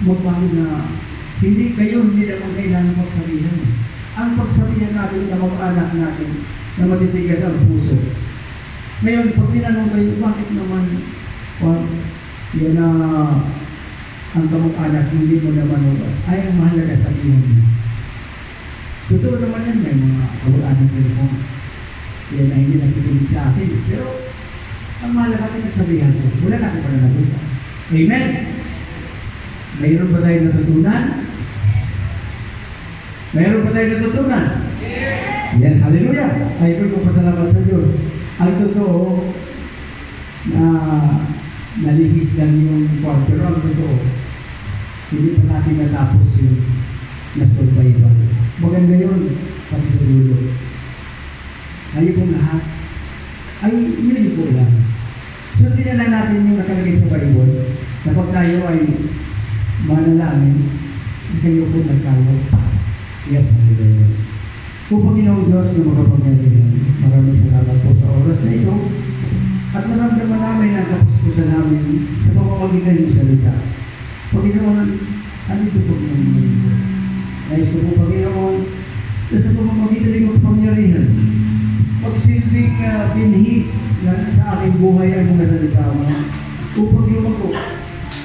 magbago na hindi naman kailangan magsabihan. Ang pagsabihan natin na mag-anak natin na matitigas ang puso. Ngayon, pag tinanong kayo, bakit naman yan na ang kamag-anak hindi mo naman ay ang mahalaga sa iyo. Totoo naman yan, may mga kamag-anak mo. Yan na hindi nakikinig sa atin. Pero ang mahalaga natin sabihan ko, wala natin pa na nabuta. Amen? Mayroon ba tayo natutunan? Mayroon ba tayo natutunan? Yes, hallelujah! Ay ko pasalamat sa Diyos. Ang totoo na nalihis lang yung kwarto, pero ang totoo, hindi pa natin natapos yung na-survival. Maganda yun, pag sa dulo. Ayaw pong lahat, ay yun po lang. Sundin na lang natin yung nakalagay sa Bible, kapag tayo ay manalangin, kayo po nagkawa. Yes, hallelujah. O Panginoong Diyos na makapangyarihan, maraming salamat po sa oras na ito at naramdaman namin ang kapuspusan namin sa pamamagitan ng salita. Panginoon, andito po namin. Nais ko po, Panginoon, na sa pamamagitan ng kapangyarihan, magsilbing binhi sa aking buhay ang mga salita mo. Upang lumago,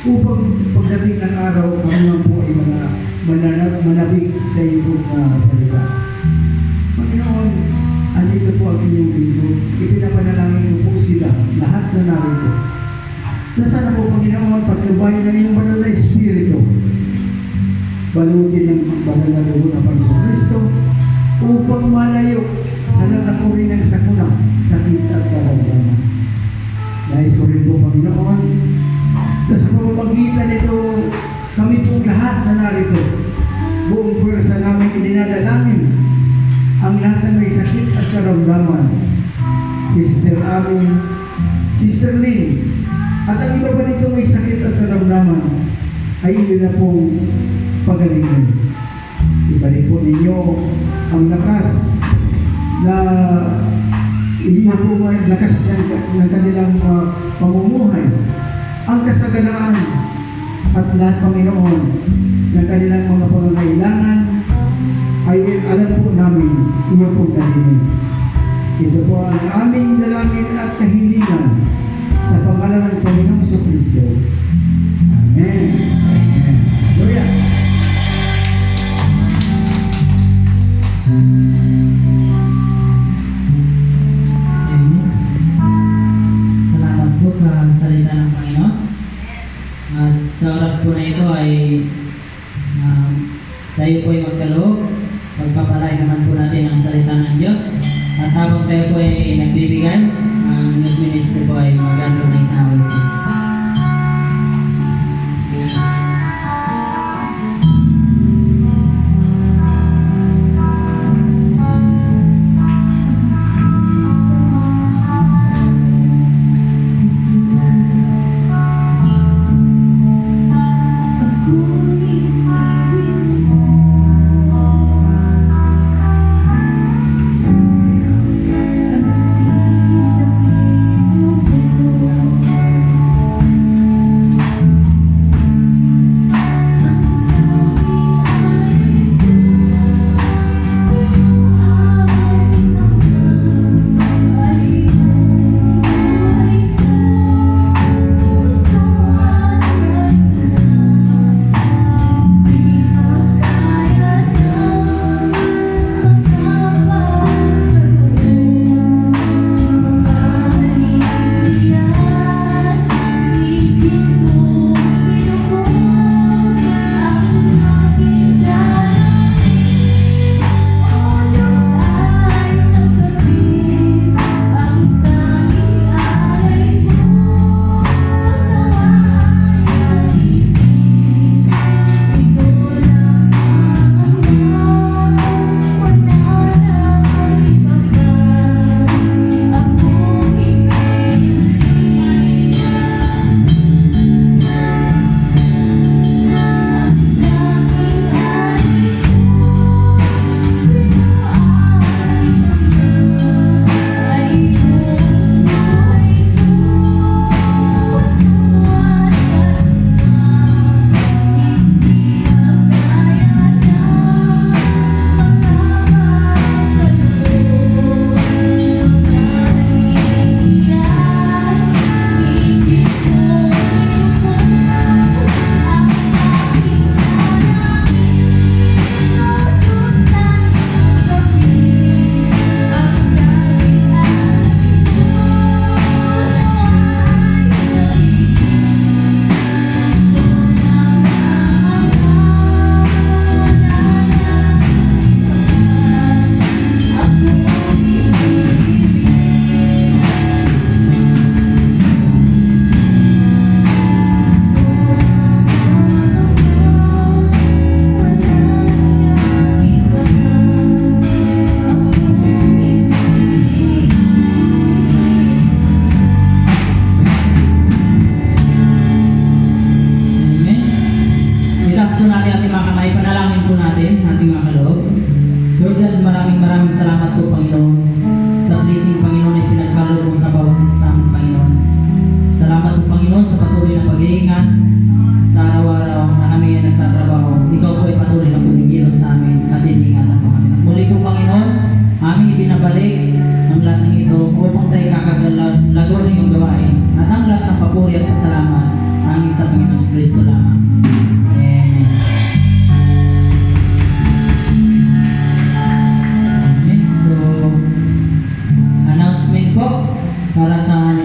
upang pagdating ng araw, kami naman po ay mga manabig sa iyong salita. Panginoon, andito po ang inyong lingkod. Ipinapanalangin po sila, lahat na narito. Na sana po, Panginoon, patnubayan ng iyong banal na Espiritu. Balutin ng banal na dugo ng Panginoon Kristo upang malayo sa lalakuri ng sakuna, sakit at karamdaman. Nais ko rin po, Panginoon, na sa pamamagitan nito, kami pong lahat na narito, buong pwersa namin idinadalangin ang lahat na may sakit at karamdaman. Sister Ami, Sister Lynn, at ang iba pa nito may sakit at karamdaman, ay yun na pong pagalingin. Ibalik po ninyo ang lakas na iyo po may lakas ng kanilang pamumuhay, ang kasaganaan at lahat, Panginoon, ng kanilang mga pangangailangan ay alam po namin iyo pong kalinin. Ito po ang aming dalangin at kahilingan sa pangalan ng Panginoong Jesucristo. Amen. Amen. Gloria. Amen. Salamat po sa salita ng Panginoon. At sa oras po na ito ay tayo po ay magkaloob. Pagpapalay naman po natin ang salita ng Diyos. At habang tayo po ay nagbibigay, ang youth ministry po ay magandang na isang ulit. Thank you.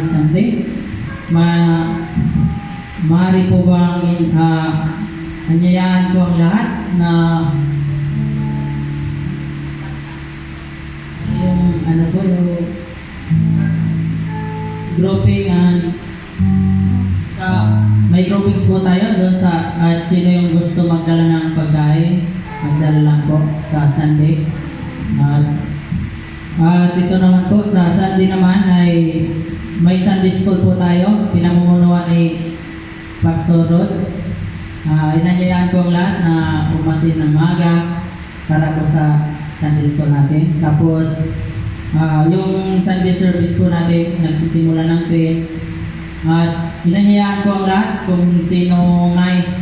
Sunday. Maaari po bang anyayaan ko ang lahat na yung ano po, yung grouping may groupings po tayo doon sa at sino yung gusto magdala ng pagkain, magdala lang po sa Sunday. At ito naman po, sa Sunday naman ay may Sunday school po tayo, pinamumunuan ni Pastor Rod. Inanyayaan ko ang lahat na umatin ng maga para po sa Sunday school natin. Tapos, yung Sunday service po natin, nagsisimula ng 10. At inanyayaan ko ang lahat kung sino nice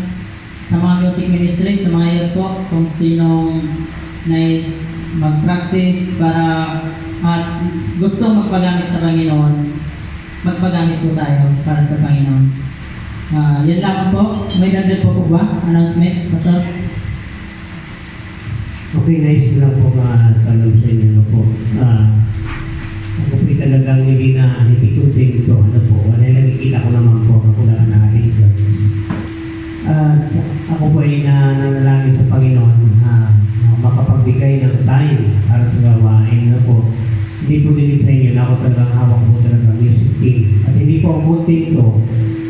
sa mga music ministry, sa mga youth po, kung sino nice mag-practice para at gusto magpagamit sa Panginoon, magpagamit po tayo para sa Panginoon. Yan lang po. May dagdag po ba? Announcement? Pastor? Okay, nice lang po tanong sa inyo na po. Ako po talagang hindi kunting ito. Ano po, wala nakikita ko naman po ako lang na-influence. Ako po ay nanalangin sa Panginoon makapagbigay ng time para sa gawain na po. Hindi po din sa inyo na ako talagang hawak po talaga music team. At hindi po ang bunting ito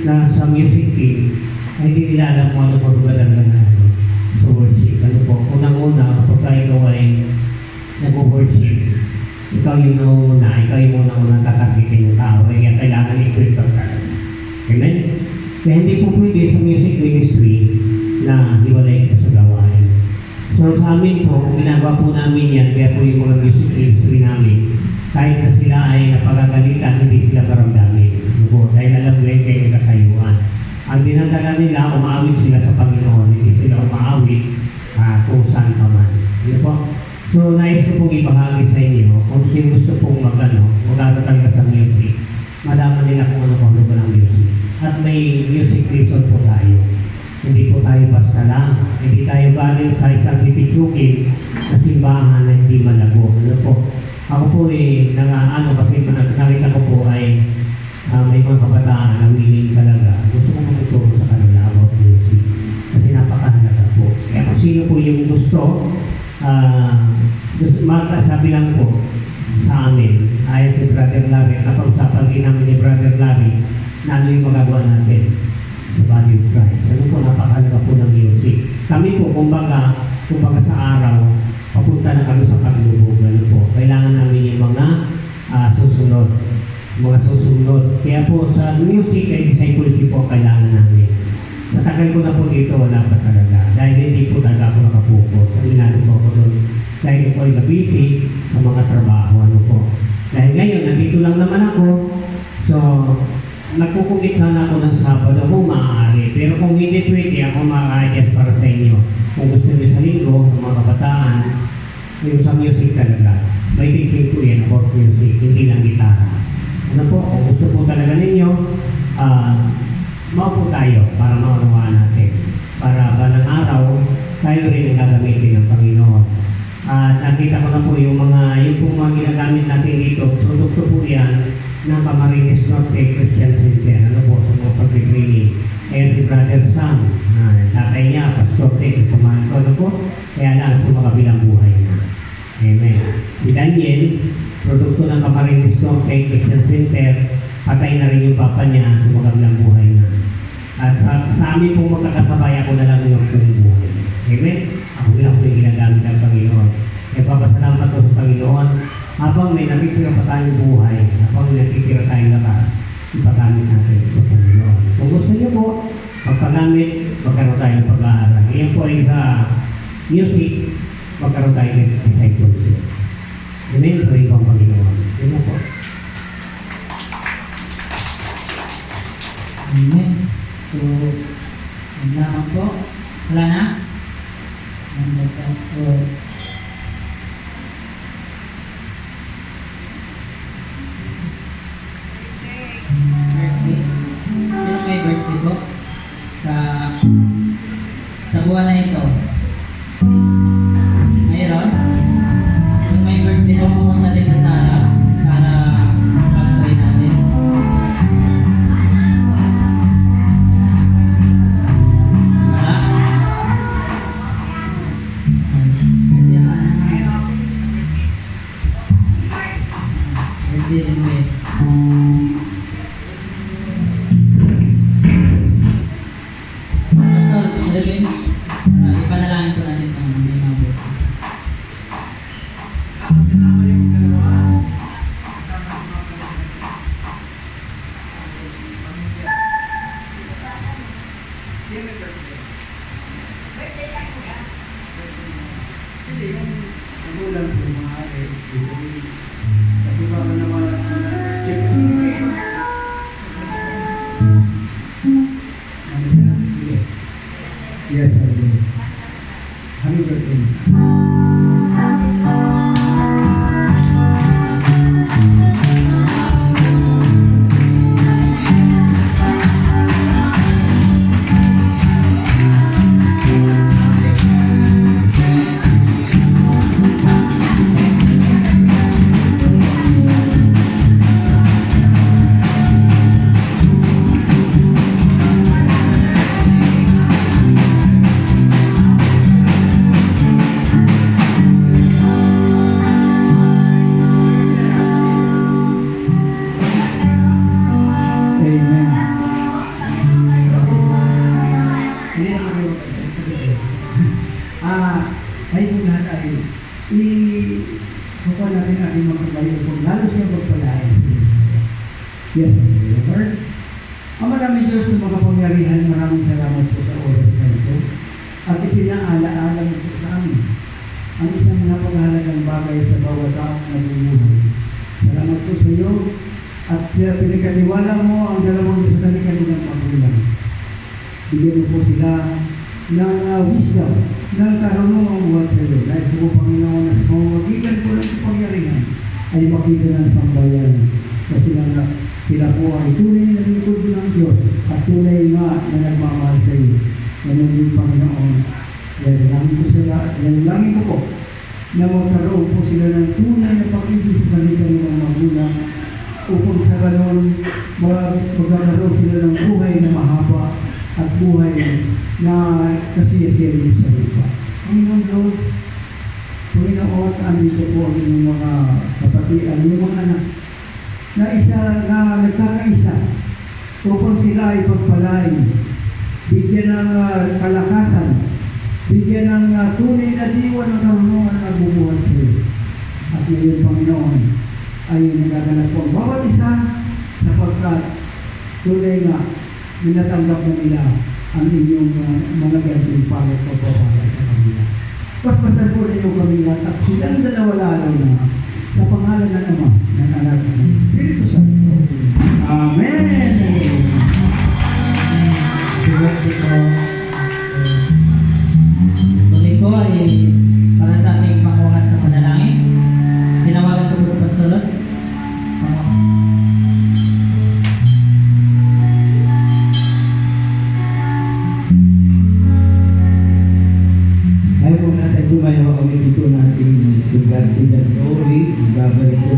na sa music team ay hindi nila alam kung ano po ba talaga na sa worship. Ano po, unang-una kapag ikaw ay nag-worship, ikaw yung nauna, ikaw yung unang-unang tatargetin yung tao, kaya kailangan i-quit ka. Amen? Kaya hindi po pwede sa music ministry na hiwalay ka sa gawain. So sa amin po, ginagawa po namin yan, kaya po yung mga music ministry namin, kahit na sila ay napagagalitan, hindi sila maramdamin. Dahil alam nila kayo kakayuan. Ang dinadala nila, umaawit sila sa Panginoon, hindi sila umaawit kung saan pa man. Yun po. So, nais ko pong ibahagi sa inyo, kung sino gusto pong mag-aaral ka sa music, malaman nila kung ano ba ng music. At may music lesson po tayo. Hindi po tayo basta lang. Hindi tayo galing sa isang tititukin sa simbahan na hindi malago. Ano po? Ako po kasi nakita ko po ay may mga kabataan na willing talaga. Gusto ko magtuturo sa kanila about music. Kasi napakahalaga po. Kaya kung sino po yung gusto, sabi lang po sa amin, ayon si Brother Larry, napag-usapan din namin ni Brother Larry na ano yung magagawa natin sa body of Christ. Ano po, napakahalaga po ng music. Kami po, kumbaga sa araw, papunta na kami sa paglubog. Ano po, kailangan namin yung mga susunod. Kaya po sa music ay discipleship po kailangan namin. Sa tagal ko na po dito, wala pa talaga. Dahil hindi po talaga ako nakapokus. Ang ginagawa ko doon. Dahil po ay busy sa mga trabaho. Ano po. Dahil ngayon, nandito lang naman ako. So, nagkukumit sana ako ng Sabado kung maaari. Pero kung hindi pwede, ako ma-adjust para sa inyo. Kung gusto niyo sa linggo, ng mga kabataan, yung sa music talaga. May thinking ko yan about music, hindi lang gitara. Ano po, kung gusto po talaga ninyo, maupo tayo para maunawaan natin. Para balang araw, tayo rin ang gagamitin ng Panginoon. At nakita ko na po yung mga ginagamit natin dito, produkto po yan ng Camarines Norte Christian Center. Ano po, sa mga pag-training. Kaya si Brother Sam, tatay niya, Pastor Tek, kumahan ko, ano po, kaya lang sa makabilang buhay na. Amen. Si Daniel, produkto ng Camarines Norte Christian Center, patay na rin yung papa niya sa makabilang buhay na. At sa amin pong magkakasabay, ako na lang yung buhay. Amen? Ako lang po yung ginagamit ng Panginoon. Kaya papasalamat ko sa Panginoon, habang may nakikira pa tayong buhay, habang may nakikira tayong lakas, ipagamit natin sa Panginoon. Kung gusto niyo po, magpagamit, magkaroon tayo ng pag-aaral. Ngayon po ay sa music, magkaroon tayo ng discipleship. Amen? Pray po ang Panginoon. Yun po. Amen. So, yun lang po. Wala na? So, birthday. Sino may birthday po? Sa buwan na ito. Mayroon? Kung may birthday po, pumunta rin sa harap para mag-pray natin. Amen. Hindi naman kayo ay kung lahat ay kukuha natin ating mga paglayo kung lalo siya magpalain. Yes, Lord. Ang maraming Diyos ng mga pangyarihan, maraming salamat po sa oras na ito. At ipinaalaala mo po sa amin ang isang napakahalagang bagay sa bawat taong nabubuhay. Salamat po sa iyo at pinagkaniwala mo ang dalawang sa kanilang magulang. Bigyan mo po sila ng wisdom, ng karunungang buhat sa iyo. Dahil po, Panginoon, at magitan po ng pangyarihan ay makita ng sambayan. Kasi sila po ay tunay na lingkod ng Diyos at tunay nga na nagmamahal sa iyo. Ganun din, Panginoon. Dalangin ko po na magkaroon po sila ng tunay na pag-ibig sa kanilang magulang upang sa ganun magkakaroon sila ng buhay na mahaba at buhay na kasiyasiyan sa lupa. Panginoon Diyos, Panginoon, andito po ang inyong mga kapatid, ang inyong mga anak, na isa na nagkakaisa upang sila ay pagpalain, bigyan ng kalakasan, bigyan ng tunay na diwa ng karunungan na nabubuhat sa iyo. At ngayon, Panginoon, ay nagaganap po ang bawat isa sapagkat tunay nga minatanggap na nila ang inyong mga ganting palot o papalay sa kanila. Paspasan po ninyo kami lahat at silang dalawa lalo na sa pangalan ng Ama, ng Anak, ng Espiritu Santo. Amen! Muli po ay para sa ating pangwakas na panalangin. Tinawagan ko po sa pastorot. Ayaw po natin tumayo kami dito natin lugar, glory, babalik po